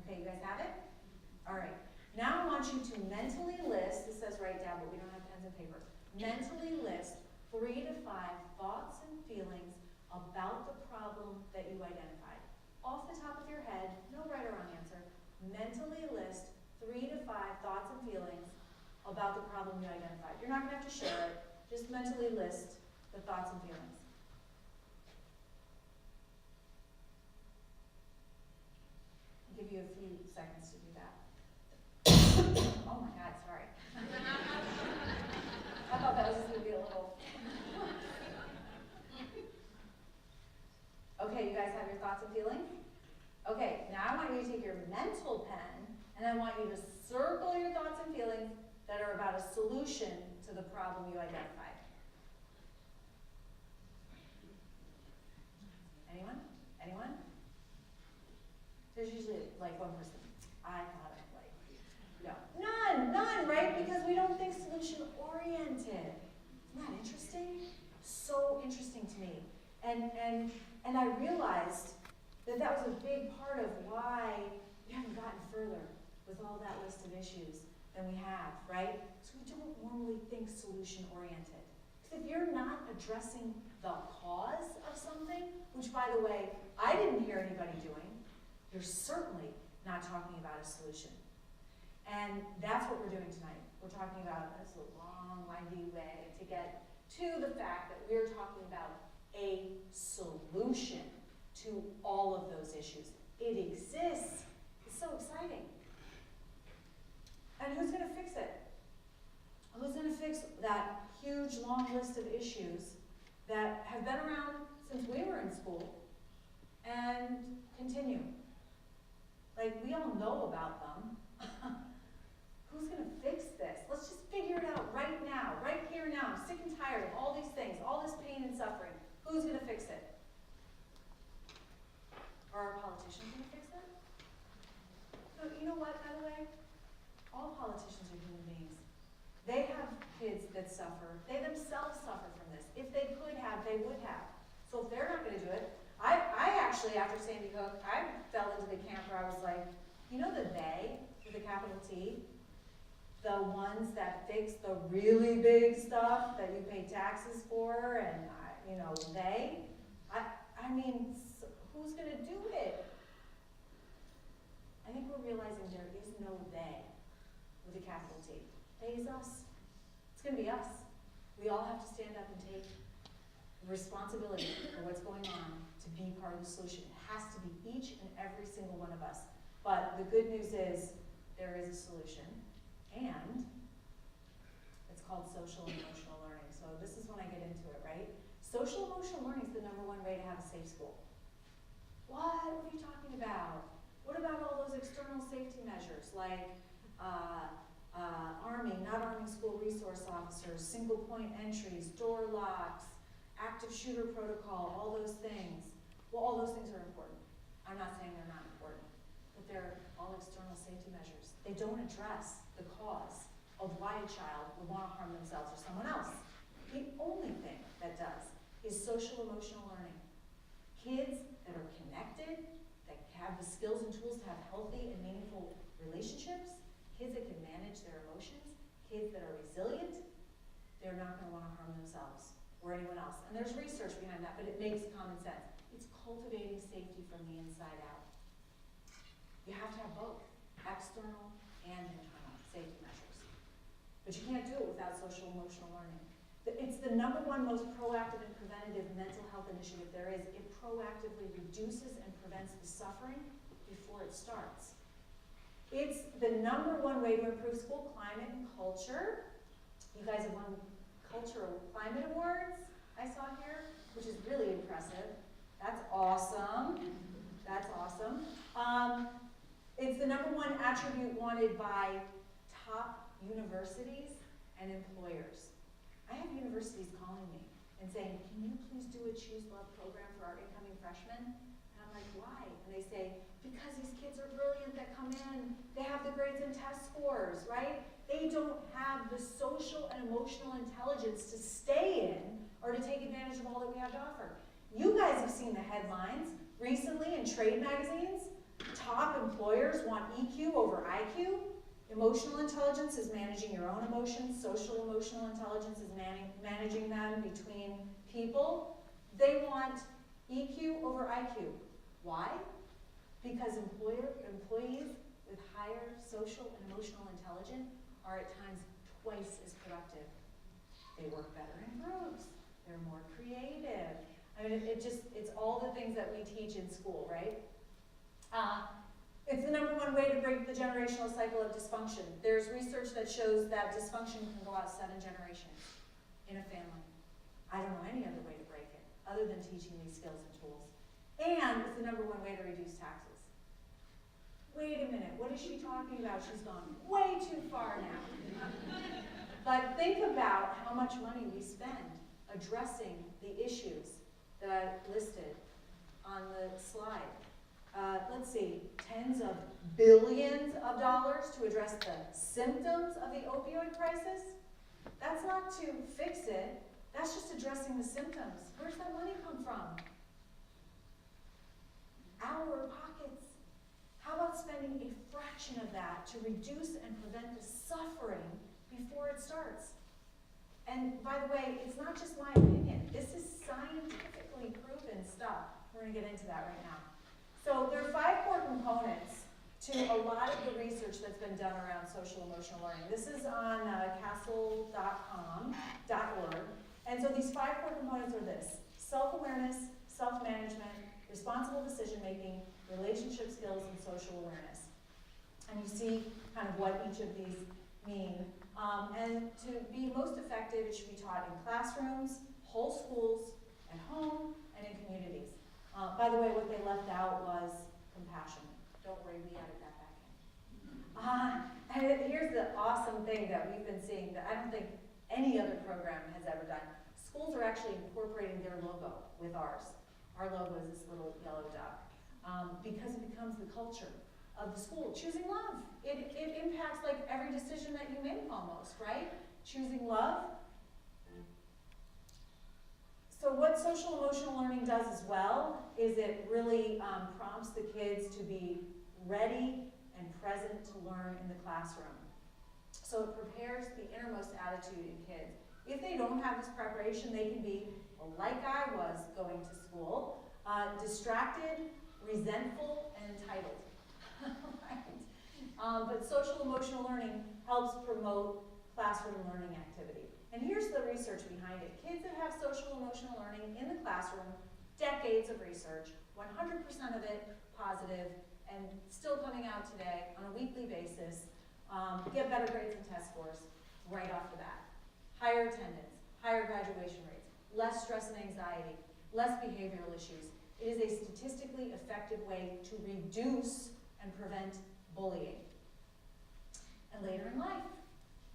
Okay, you guys have it? All right. Now I want you to mentally list, this says write down, but we don't have pens and paper. Mentally list 3 to 5 thoughts and feelings about the problem that you identified. Off the top of your head, no right or wrong answer. Mentally list 3 to 5 thoughts and feelings about the problem you identified. You're not going to have to share it. Just mentally list the thoughts and feelings. I'll give you a few seconds to do that. Oh my God, sorry. I thought that was just going to be a little... Okay, you guys have your thoughts and feelings? Okay, now I want you to take your mental pen and I want you to circle your thoughts and feelings that are about a solution to the problem you identified. Anyone? Anyone? There's usually like one person. I thought of like, no. None, right? Because we don't think solution oriented. Isn't that interesting? So interesting to me. And I realized that was a big part of why we haven't gotten further with all that list of issues than we have, right? So we don't normally think solution-oriented. Because if you're not addressing the cause of something, which, by the way, I didn't hear anybody doing, you're certainly not talking about a solution. And that's what we're doing tonight. We're talking about this long, windy way to get to the fact that we're talking about a solution to all of those issues. It exists. It's so exciting. And who's going to fix it? Who's going to fix that huge, long list of issues that have been around since we were in school and continue? Like, we all know about them. Who's going to fix this? Let's just figure it out right now, right here now. I'm sick and tired of all these things, all this pain and suffering. Who's going to fix it? Are our politicians going to fix it? So, you know what, by the way? All politicians are human beings. They have kids that suffer. They themselves suffer from this. If they could have, they would have. So if they're not going to do it, I actually, after Sandy Hook, I fell into the camp where I was like, you know the they, with a capital T? The ones that fix the really big stuff that you pay taxes for, and they. I mean, who's going to do it? I think we're realizing there is no they with a capital T. They is us. It's gonna be us. We all have to stand up and take responsibility for what's going on to be part of the solution. It has to be each and every single one of us. But the good news is there is a solution, and it's called social and emotional learning. So this is when I get into it, right? Social emotional learning is the #1 way to have a safe school. What are you talking about? What about all those external safety measures like not arming school resource officers, single point entries, door locks, active shooter protocol, all those things? Well, all those things are important. I'm not saying they're not important, but they're all external safety measures. They don't address the cause of why a child would want to harm themselves or someone else. The only thing that does is social emotional learning. Kids that are connected, that have the skills and tools to have healthy and meaningful relationships, kids that can manage their emotions, kids that are resilient, they're not going to want to harm themselves or anyone else. And there's research behind that, but it makes common sense. It's cultivating safety from the inside out. You have to have both, external and internal safety measures. But you can't do it without social emotional learning. It's the #1 most proactive and preventative mental health initiative there is. It proactively reduces and prevents the suffering before it starts. It's the #1 way to improve school climate and culture. You guys have won Cultural Climate Awards, I saw here, which is really impressive. That's awesome. That's awesome. It's the #1 attribute wanted by top universities and employers. I have universities calling me and saying, can you please do a Choose Love program for our incoming freshmen? And I'm like, why? And they say, because these kids are brilliant that come in, they have the grades and test scores, right? They don't have the social and emotional intelligence to stay in or to take advantage of all that we have to offer. You guys have seen the headlines recently in trade magazines. Top employers want EQ over IQ. Emotional intelligence is managing your own emotions. Social emotional intelligence is managing them between people. They want EQ over IQ. Why? Because employees with higher social and emotional intelligence are at times twice as productive. They work better in groups. They're more creative. I mean, it's all the things that we teach in school, right? It's the #1 way to break the generational cycle of dysfunction. There's research that shows that dysfunction can go out 7 generations in a family. I don't know any other way to break it other than teaching these skills and tools. And it's the #1 way to reduce taxes. Wait a minute, what is she talking about? She's gone way too far now. But think about how much money we spend addressing the issues that I listed on the slide. Let's see, tens of billions of dollars to address the symptoms of the opioid crisis. That's not to fix it, that's just addressing the symptoms. Where's that money come from? Our pockets. How about spending a fraction of that to reduce and prevent the suffering before it starts? And by the way, it's not just my opinion. This is scientifically proven stuff. We're going to get into that right now. So there are 5 core components to a lot of the research that's been done around social emotional learning. This is on castle.com.org. And so these 5 core components are this: self-awareness, self-management, responsible decision-making, relationship skills, and social awareness. And you see kind of what each of these mean. And to be most effective, it should be taught in classrooms, whole schools, at home, and in communities. By the way, what they left out was compassion. Don't worry, we added that back in. And here's the awesome thing that we've been seeing that I don't think any other program has ever done. Schools are actually incorporating their logo with ours. Our logo is this little yellow duck, because it becomes the culture of the school. Choosing love. It impacts like every decision that you make almost, right? Choosing love. So what social emotional learning does as well is it really prompts the kids to be ready and present to learn in the classroom. So it prepares the innermost attitude in kids. If they don't have this preparation, they can be, well, like I was going to school, distracted, resentful, and entitled. Right? But social emotional learning helps promote classroom learning activity. And here's the research behind it. Kids that have social emotional learning in the classroom, decades of research, 100% of it positive, and still coming out today on a weekly basis, get better grades and test scores right off the bat. Higher attendance, higher graduation rates, less stress and anxiety, less behavioral issues. It is a statistically effective way to reduce and prevent bullying. And later in life,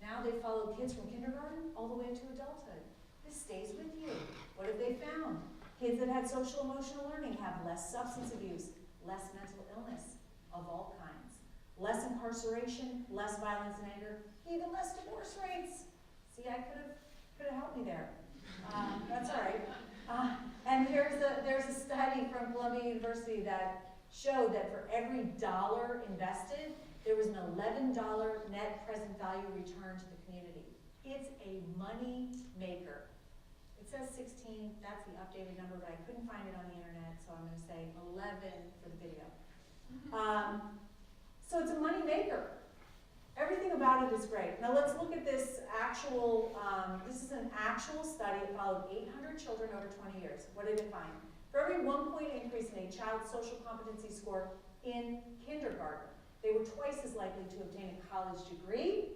now they follow kids from kindergarten all the way to adulthood. This stays with you. What have they found? Kids that had social emotional learning have less substance abuse, less mental illness of all kinds, less incarceration, less violence and anger, even less divorce rates. See, I could have helped me there. That's all right. And there's a study from Columbia University that showed that for every dollar invested, there was an $11 net present value return to the community. It's a money maker. It says 16, that's the updated number, but I couldn't find it on the internet, so I'm going to say 11 for the video. So it's a money maker. Everything about it is great. Now let's look at this actual, this is an actual study. It followed 800 children over 20 years. What did it find? For every 1 point increase in a child's social competency score in kindergarten, they were twice as likely to obtain a college degree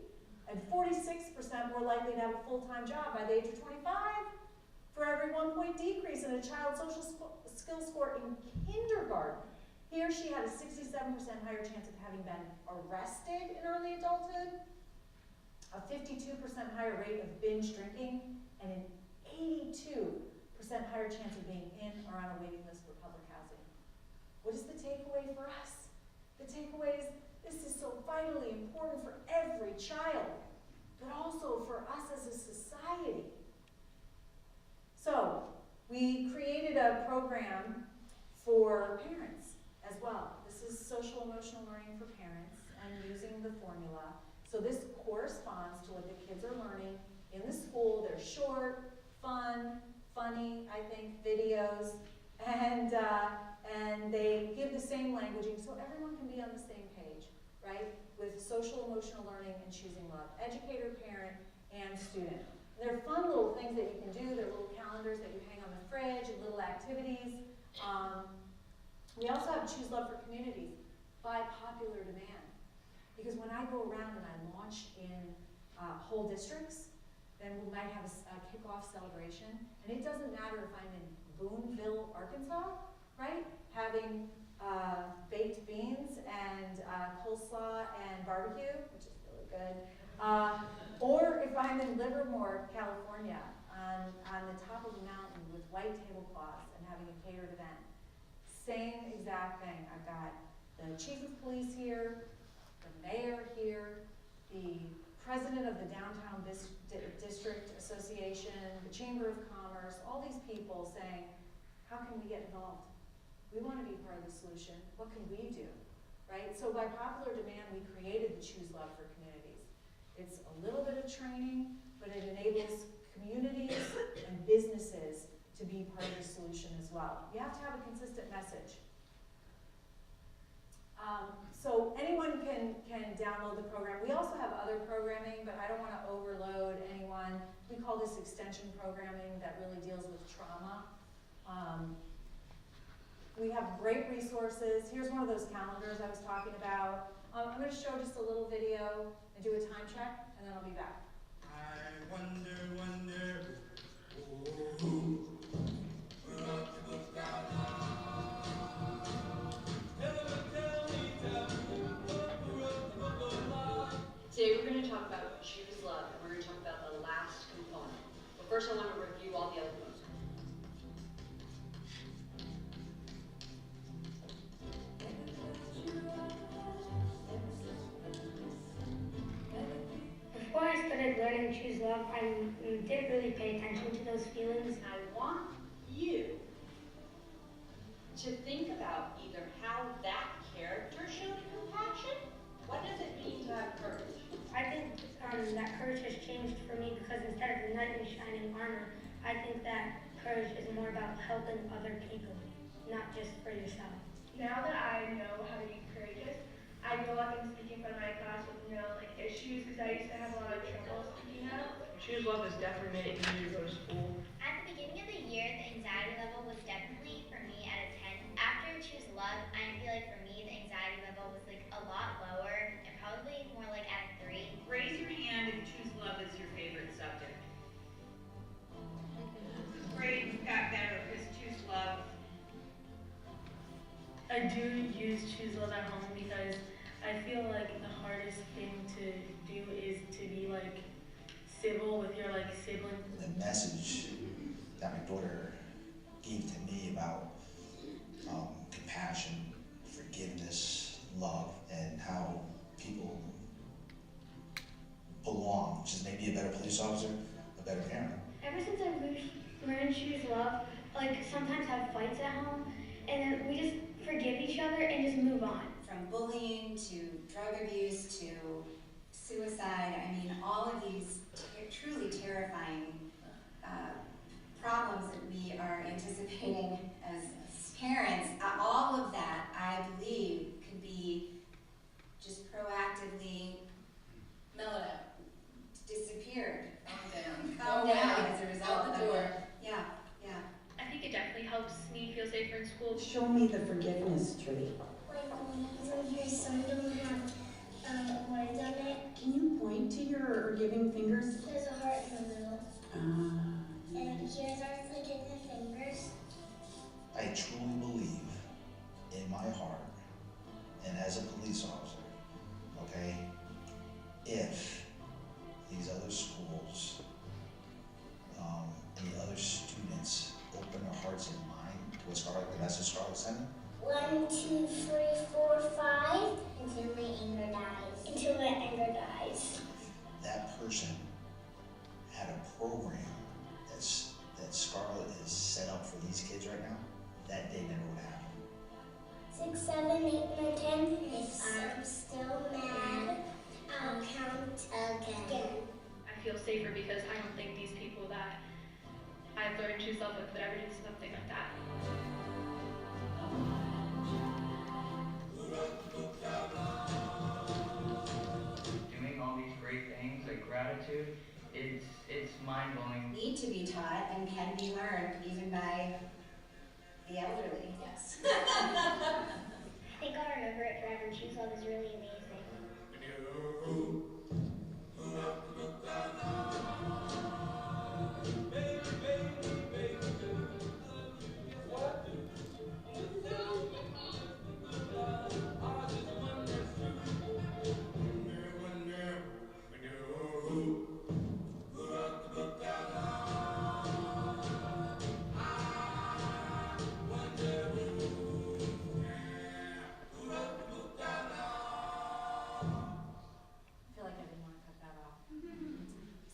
and 46% more likely to have a full-time job by the age of 25. For every 1 point decrease in a child's social skill score in kindergarten, he or she had a 67% higher chance of having been arrested in early adulthood, a 52% higher rate of binge drinking, and an 82% higher chance of being in or on a waiting list for public housing. What is the takeaway for us? The takeaway is this is so vitally important for every child, but also for us as a society. So, we created a program for parents as well. This is social emotional learning for parents and using the formula. So this corresponds to what the kids are learning in the school. They're short, fun, funny, I think, videos, and they give the same languaging so everyone can be on the same page, right? With social emotional learning and choosing love. Educator, parent, and student. And they're fun little things that you can do. They're little calendars that you hang on the fridge and little activities. We also have Choose Love for Communities by popular demand. Because when I go around and I launch in whole districts, then we might have a kickoff celebration. And it doesn't matter if I'm in Boonville, Arkansas, right? Having baked beans and coleslaw and barbecue, which is really good. Or if I'm in Livermore, California, on the top of a mountain with white tablecloths and having a catered event. Same exact thing. I've got the chief of police here, the mayor here, the president of the Downtown District Association, the Chamber of Commerce, all these people saying, how can we get involved? We want to be part of the solution. What can we do? Right? So by popular demand, we created the Choose Love for Communities. It's a little bit of training, but it enables communities and businesses to be part of the solution as well. You have to have a consistent message. So anyone can download the program. We also have other programming, but I don't want to overload anyone. We call this extension programming that really deals with trauma. We have great resources. Here's one of those calendars I was talking about. I'm going to show just a little video and do a time check, and then I'll be back. I wonder, who wrote the book out loud? Today we're going to talk about Choose Love, and we're going to talk about the last component. But first I want to review all the other ones. Before I started learning Choose Love, I didn't really pay attention to those feelings. And I want you to think about either how that character showed compassion. What does it mean to have courage? I think that courage has changed for me because instead of a knight in shining armor, I think that courage is more about helping other people, not just for yourself. Now that I know how to be courageous, I go up and speak in front of my because I used to have a lot of trouble speaking out. Choose Love has definitely made it easier to go to school. At the beginning of the year, the anxiety level was definitely for me at a 10. After Choose Love, I feel like for me the anxiety level was like a lot lower and probably more like at a 3. Raise your hand if Choose Love is your favorite subject. Grades got better because Choose Love. I do use Choose Love at home because I feel like the hardest thing to do is to be like civil with your like siblings. The message that my daughter gave to me about compassion, forgiveness, love, and how people belong, which is maybe a better police officer, a better parent. Ever since I learned Choose Love, like sometimes have fights at home, and then we just forgive each other and just move on. From bullying to drug abuse to suicide, I mean, all of these truly terrifying problems that we are anticipating as parents, all of that, I believe, could be just proactively mellowed out, disappeared, calmed down as a result of it. Yeah, yeah. I think it definitely helps me feel safer in school. Show me the forgiveness tree. Like when your son don't have words on it. Can you point to your giving fingers? There's a heart in the middle. And here's our forgiveness fingers. I truly believe in my heart, and as a police officer, okay, if these other schools, any other students open their hearts and mind to what Scarlett, that's a Scarlett Center. 1, 2, 3, 4, 5. Until my anger dies. Until my anger dies. That person had a program that Scarlett is set up for these kids right now, that day never would happen. 6, 7, 8, 9, 10. If I'm still mad, I'll count again. I feel safer because I don't think these people that I've learned Choose Love with would ever do something like that. Doing all these great things like gratitude, it's mind-blowing. Need to be taught and can be learned even by the elderly. Yes. I think I'll remember it forever. Choose Love is really amazing.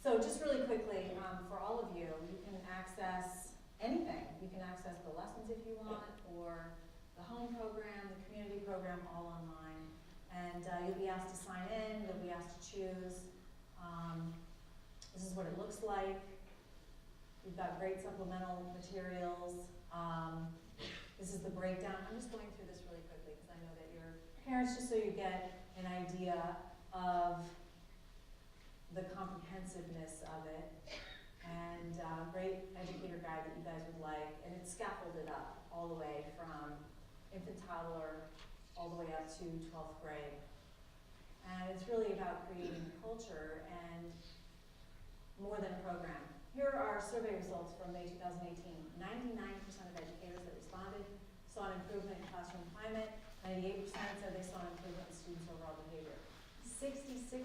So just really quickly, for all of you, you can access anything. You can access the lessons if you want, or the home program, the community program, all online. And you'll be asked to sign in, you'll be asked to choose. This is what it looks like. We've got great supplemental materials. This is the breakdown. I'm just going through this really quickly because I know that you're parents, just so you get an idea of the comprehensiveness of it, and great educator guide that you guys would like, and it's scaffolded up all the way from infant toddler all the way up to 12th grade. And it's really about creating a culture and more than a program. Here are our survey results from May 2018. 99% of educators that responded saw an improvement in classroom climate. 98% said they saw an improvement in students' overall behavior. 66%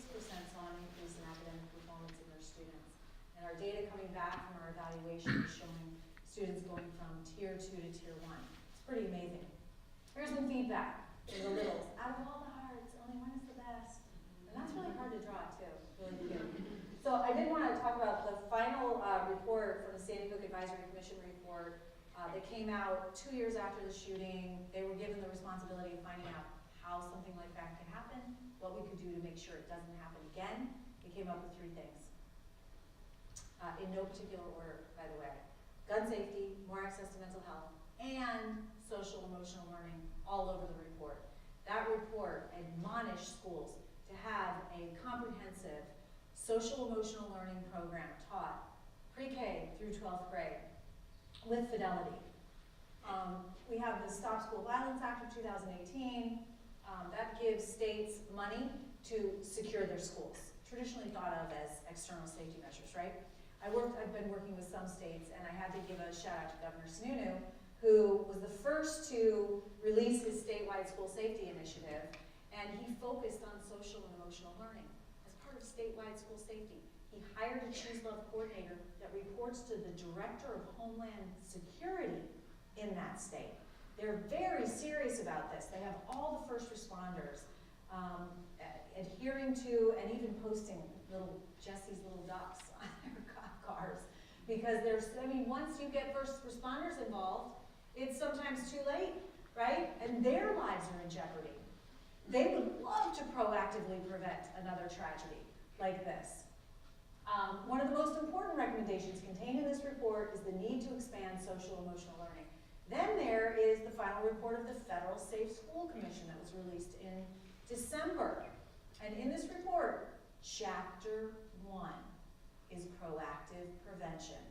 saw an increase in academic performance in their students. And our data coming back from our evaluation is showing students going from tier 2 to tier 1. It's pretty amazing. Here's some feedback for the littles. Out of all the hearts, only one is the best. And that's really hard to draw too, really cute. So I did want to talk about the final report from the Sandy Hook Advisory Commission report that came out 2 years after the shooting. They were given the responsibility of finding out how something like that could happen, what we could do to make sure it doesn't happen again. They came up with 3 things. In no particular order, by the way. Gun safety, more access to mental health, and social emotional learning all over the report. That report admonished schools to have a a comprehensive social emotional learning program taught pre-K through 12th grade with fidelity. We have the Stop School Violence Act of 2018 that gives states money to secure their schools, traditionally thought of as external safety measures, right? I've been working with some states, and I had to give a shout out to Governor Sununu, who was the first to release his statewide school safety initiative, and he focused on social and emotional learning as part of statewide school safety. He hired a Choose Love coordinator that reports to the Director of Homeland Security in that state. They're very serious about this. They have all the first responders adhering to and even posting Jesse's little ducks on their cop cars. Because once you get first responders involved, it's sometimes too late, right? And their lives are in jeopardy. They would love to proactively prevent another tragedy like this. One of the most important recommendations contained in this report is the need to expand social emotional learning. Then there is the final report of the Federal Safe School Commission that was released in December. And in this report, Chapter 1 is proactive prevention,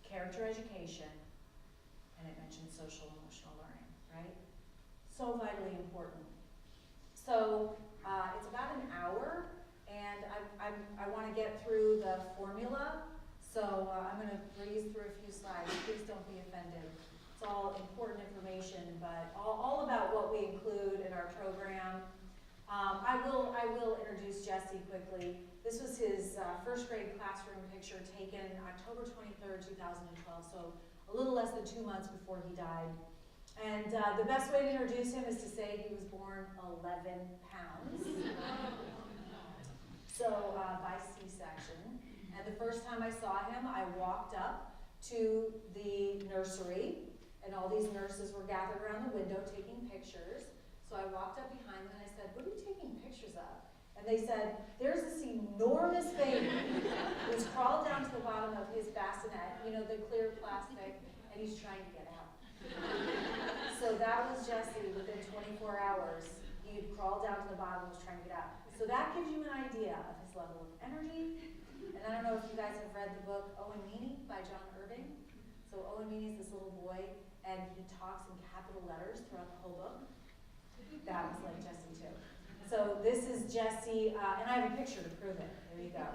character education, and it mentions social emotional learning, right? So vitally important. So it's about an hour, and I want to get through the formula, so I'm going to breeze through a few slides. Please don't be offended. It's all important information, but all about what we include in our program. I will introduce Jesse quickly. This was his first grade classroom picture taken October 23rd, 2012, so a little less than 2 months before he died. And the best way to introduce him is to say he was born 11 pounds. So by C-section. And the first time I saw him, I walked up to the nursery, and all these nurses were gathered around the window taking pictures. So I walked up behind them and I said, "What are you taking pictures of?" And they said, "There's this enormous baby who's crawled down to the bottom of his bassinet, the clear plastic, and he's trying to get out." So that was Jesse. Within 24 hours, he had crawled down to the bottom and was trying to get out. So that gives you an idea of his level of energy. And I don't know if you guys have read the book Owen Meany by John Irving. So Owen Meany is this little boy, and he talks in capital letters throughout the whole book. That was like Jesse too. So this is Jesse, and I have a picture to prove it. There you go.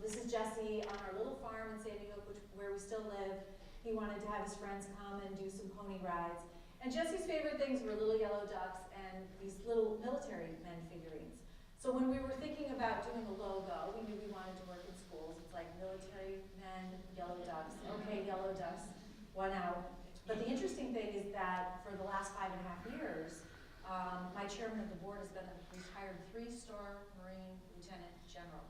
This is Jesse on our little farm in Sandy Hook, where we still live. He wanted to have his friends come and do some pony rides. And Jesse's favorite things were little yellow ducks and these little military men figurines. So when we were thinking about doing a logo, we knew we wanted to work in schools. It's like military men, yellow ducks. Okay, yellow ducks, one out. But the interesting thing is that for the last 5.5 years, my chairman of the board has been a retired 3-star Marine Lieutenant General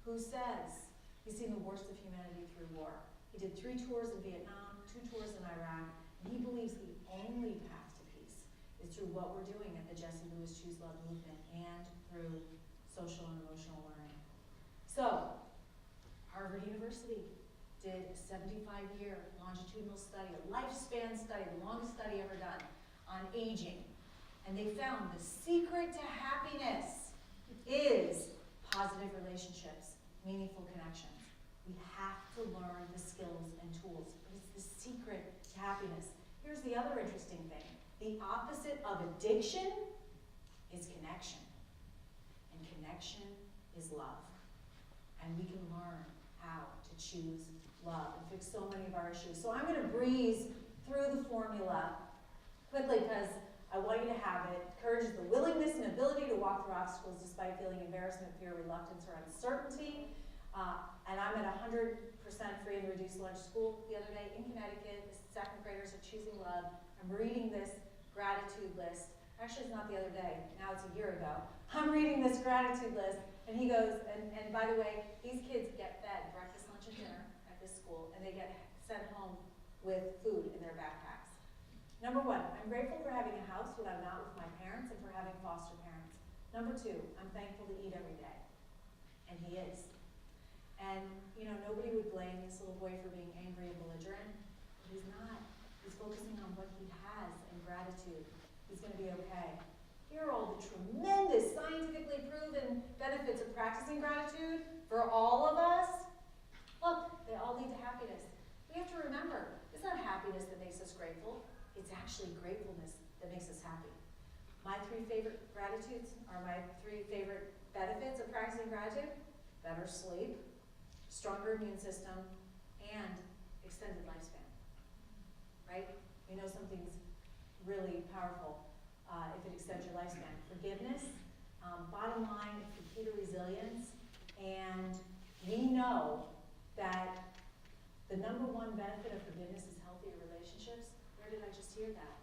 who says he's seen the worst of humanity through war. He did 3 tours in Vietnam, 2 tours in Iraq, and he believes the only path to peace is through what we're doing at the Jesse Lewis Choose Love movement and through social and emotional learning. So, Harvard University did a 75-year longitudinal study, a lifespan study, the longest study ever done on aging. And they found the secret to happiness is positive relationships, meaningful connections. We have to learn the skills and tools, but it's the secret to happiness. Here's the other interesting thing. The opposite of addiction is connection. And connection is love. And we can learn how to choose love and fix so many of our issues. So I'm going to breeze through the formula quickly because I want you to have it. Courage is the willingness and ability to walk through obstacles despite feeling embarrassment, fear, reluctance, or uncertainty. And I'm at 100% free and reduced lunch school the other day in Connecticut. The 2nd graders are choosing love. I'm reading this gratitude list. Actually, it's not the other day. Now it's a year ago. I'm reading this gratitude list, and he goes, and by the way, these kids get fed breakfast, lunch, and dinner at this school, and they get sent home with food in their backpacks. Number 1, I'm grateful for having a house when I'm not with my parents and for having foster parents. Number 2, I'm thankful to eat every day. And he is. And, nobody would blame this little boy for being angry and belligerent. But he's not. He's focusing on what he has and gratitude. He's going to be okay. Here are all the tremendous scientifically proven proven benefits of practicing gratitude for all of us, look, they all lead to happiness. We have to remember, it's not happiness that makes us grateful, it's actually gratefulness that makes us happy. My 3 favorite gratitudes are my 3 favorite benefits of practicing gratitude: better sleep, stronger immune system, and extended lifespan, right? We know something's really powerful if it extends your lifespan. Forgiveness, bottom line, it's the key to resilience, and we know that the number 1 benefit of forgiveness is healthier relationships. Where did I just hear that?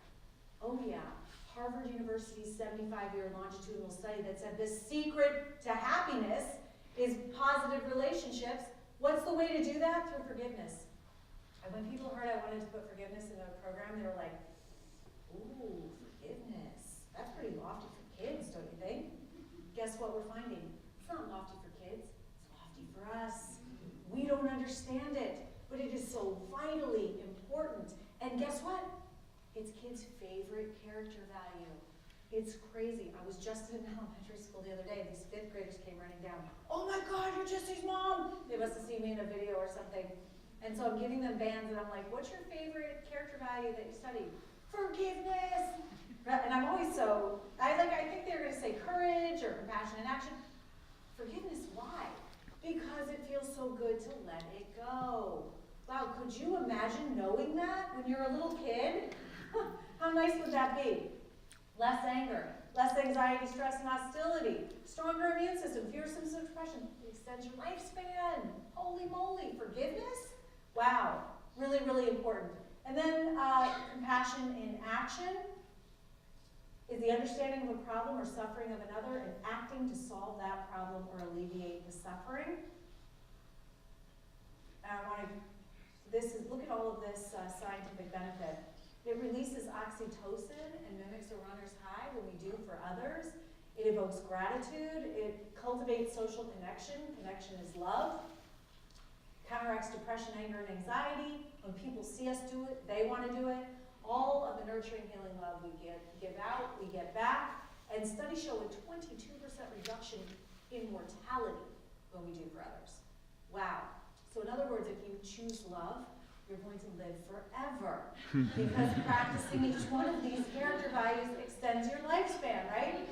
Oh yeah, Harvard University's 75-year longitudinal study that said the secret to happiness is positive relationships. What's the way to do that? Through forgiveness. And when people heard I wanted to put forgiveness in a program, they were like, ooh, forgiveness. That's pretty lofty for kids, don't you think? Guess what we're finding? It's not lofty for kids, it's lofty for us. We don't understand it, but it is so vitally important. And guess what? It's kids' favorite character value. It's crazy. I was just in elementary school the other day. These 5th graders came running down. Oh my God, you're Jesse's mom! They must have seen me in a video or something. And so I'm giving them bands, and I'm like, what's your favorite character value that you studied? Forgiveness! And I'm always so, I think they're going to say courage or compassion in action. Forgiveness, why? Because it feels so good to let it go. Wow, could you imagine knowing that when you're a little kid? How nice would that be? Less anger, less anxiety, stress, and hostility, stronger immune system, fewer symptoms of depression, it extends your lifespan. Holy moly, forgiveness? Wow, really, really important. And then compassion in action is the understanding of a problem or suffering of another and acting to solve that problem or alleviate the suffering. And I want to, look at all of this scientific benefit. It releases oxytocin and mimics a runner's high when we do for others. It evokes gratitude. It cultivates social connection. Connection is love. Counteracts depression, anger, and anxiety. When people see us do it, they want to do it. All of the nurturing, healing love we give out, we get back. And studies show a 22% reduction in mortality when we do for others. Wow. So in other words, if you choose love, you're going to live forever. Because practicing each one of these character values extends your lifespan, right?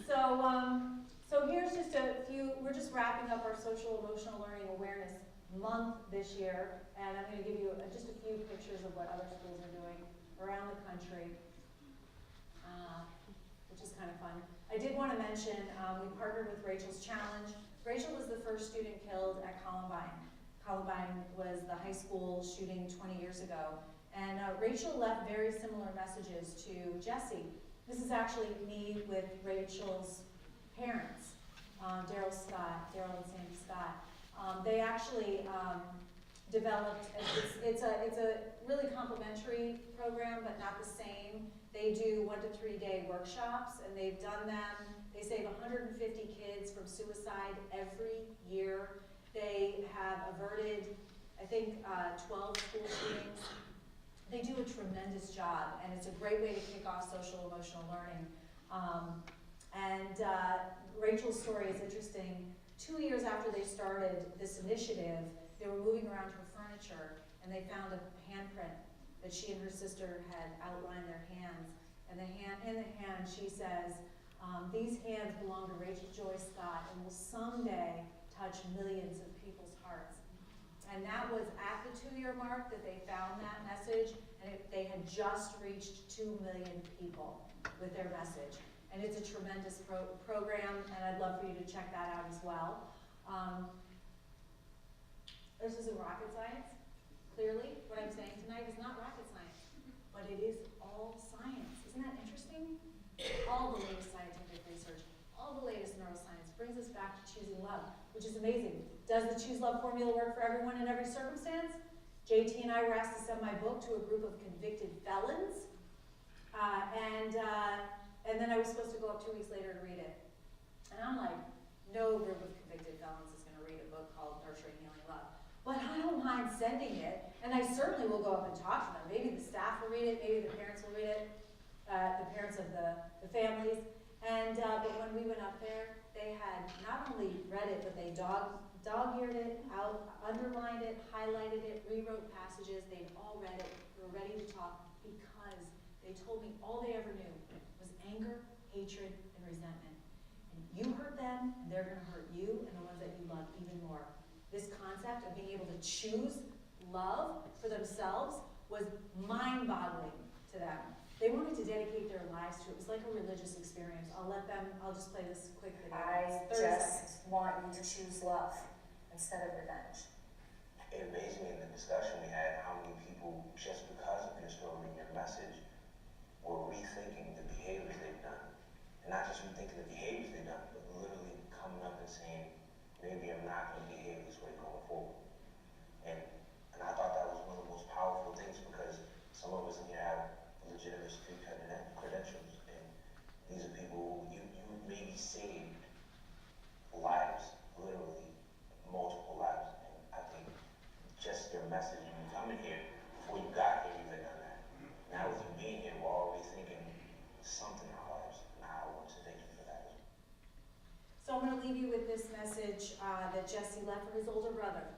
So here's just a few, we're just wrapping up our social emotional learning awareness month this year, and I'm going to give you just a few pictures of what other schools are doing around the country, which is kind of fun. I did want to mention, we partnered with Rachel's Challenge. Rachel was the first student killed at Columbine. Columbine was the high school shooting 20 years ago. And Rachel left very similar messages to Jesse. This is actually me with Rachel's parents, Daryl and Sandy Scott. They actually developed, it's a really complimentary program, but not the same. They do 1 to 3 day workshops, and they've done them. They save 150 kids from suicide every year. They have averted, I think, 12 school shootings. They do a tremendous job, and it's a great way to kick off social emotional learning. Rachel's story is interesting. 2 years after they started this initiative, they were moving around her furniture, and they found a handprint that she and her sister had outlined their hands. And in the hand, she says, these hands belong to Rachel Joy Scott and will someday touch millions of people's hearts. And that was at the 2-year mark that they found that message, and they had just reached 2 million people with their message. And it's a tremendous program, and I'd love for you to check that out as well. This isn't rocket science. Clearly, what I'm saying tonight is not rocket science, but it is all science. Isn't that interesting? All the latest scientific research, all the latest neuroscience brings us back to choosing love, which is amazing. Does the Choose Love formula work for everyone in every circumstance? JT and I were asked to send my book to a group of convicted felons, and then I was supposed to go up 2 weeks later to read it. And I'm like, no group of convicted felons is going to read a book called Nurturing Healing Love. But I don't mind sending it, and I certainly will go up and talk to them. Maybe the staff will read it, maybe the parents will read it, the parents of the families. And but when we went up there, they had had not only read it, but they dog-eared it, underlined it, highlighted it, rewrote passages. They'd all read it. They were ready to talk because they told me all they ever knew was anger, hatred, and resentment. And you hurt them, and they're going to hurt you and the ones that you love even more. This concept of being able to choose love for themselves was mind-boggling to them. They wanted to dedicate their lives to it. It was like a religious experience. I'll just play this quick video. I just want you to choose love instead of revenge. It amazed me in the discussion we had how many people, just because of your story and your message, were rethinking the behaviors they've done. And not just rethinking the behaviors they've done, but literally coming up and saying, maybe I'm not going to behave this way going forward. And I thought that was one of the most powerful things because some of us in here have legitimate street credentials. And these are people who you maybe saved lives, literally multiple lives. And I think just your message when you coming here, before you got here, you had done that. Now with you being here, we're already thinking something in our lives. And I want to thank you for that. So I'm going to leave you with this message that Jesse left for his older brother.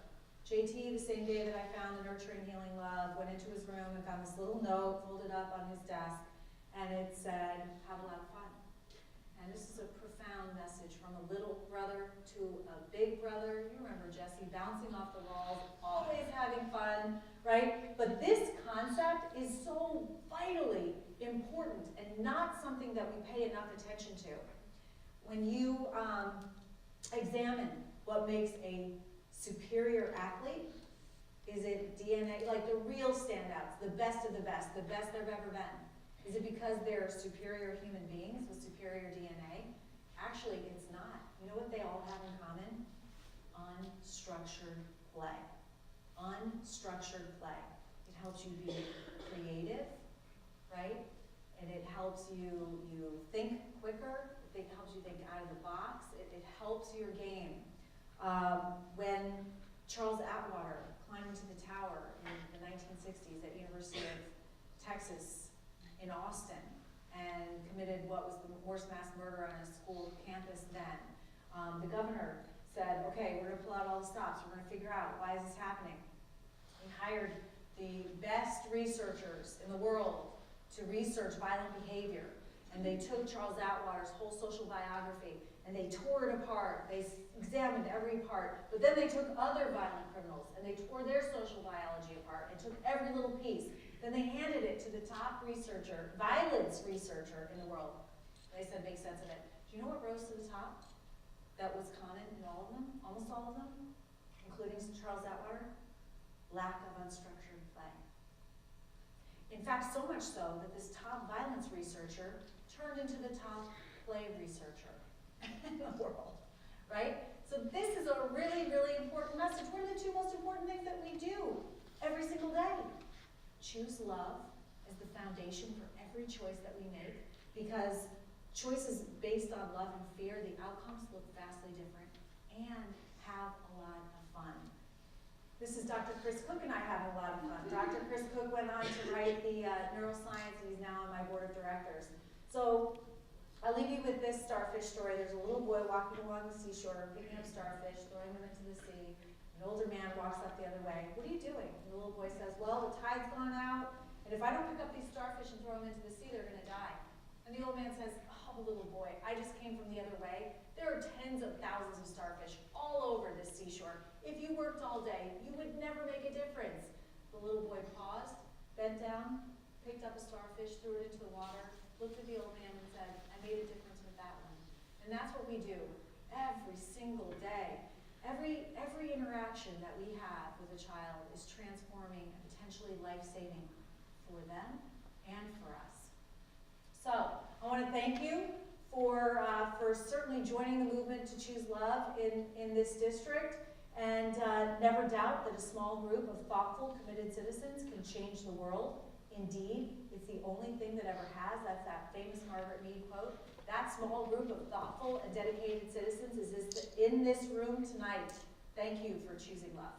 JT, the same day that I found the Nurturing Healing Love, went into his room and found this little note folded up on his desk, and it said, have a lot of fun. And this is a profound message from a little brother to a big brother. You remember Jesse bouncing off the walls, always having fun, right? But this concept is so vitally important and not something that we pay enough attention to. When you examine what makes a superior athlete, is it DNA, like the real standouts, the best of the best there have ever been? Is it because they're superior human beings with superior DNA? Actually, it's not. You know what they all have in common? Unstructured play. Unstructured play. It helps you be creative, right? And it helps you think quicker. It helps you think out of the box. It helps your game. When Charles Atwater climbed into the tower in the 1960s at University of Texas in Austin and committed what was the worst mass murder on a school campus then, the governor said, okay, we're going to pull out all the stops. We're going to figure out why is this happening. He hired the best researchers in the world to research violent behavior. And they took Charles Atwater's whole social biography and they tore it apart. They examined every part. But then they took other violent criminals and they tore their social biology apart and took every little piece. Then they handed it to the top researcher, violence researcher in the world. They said, make sense of it. Do you know what rose to the top? That was common in all of them, almost all of them, including Charles Atwater? Lack of unstructured play. In fact, so much so that this top violence researcher turned into the top play researcher in the world, right? So this is a really, really important message. What are the two most important things that we do every single day? Choose love as the foundation for every choice that we make, because choices based on love and fear, the outcomes look vastly different and have a lot of fun. This is Dr. Chris Cook and I having a lot of fun. Dr. Chris Cook went on to write the neuroscience, and he's now on my board of directors. So I'll leave you with this starfish story. There's a little boy walking along the seashore, picking up starfish, throwing them into the sea. An older man walks up the other way. What are you doing? And the little boy says, well, the tide's gone out, and if I don't pick up these starfish and throw them into the sea, they're going to die. And the old man says, oh, little boy, I just came from the other way. There are tens of thousands of starfish all over this seashore. If you worked all day, you would never make a difference. The little boy paused, bent down, picked up a starfish, threw it into the water, looked at the old man and said, I made a difference with that one. And that's what we do every single day. Every interaction that we have with a child is transforming and potentially life-saving for them and for us. So I want to thank you for certainly joining the movement to choose love in this district. And never doubt that a small group of thoughtful, committed citizens can change the world. Indeed, it's the only thing that ever has. That's that famous Margaret Mead quote. That small group of thoughtful and dedicated citizens is in this room tonight. Thank you for choosing love.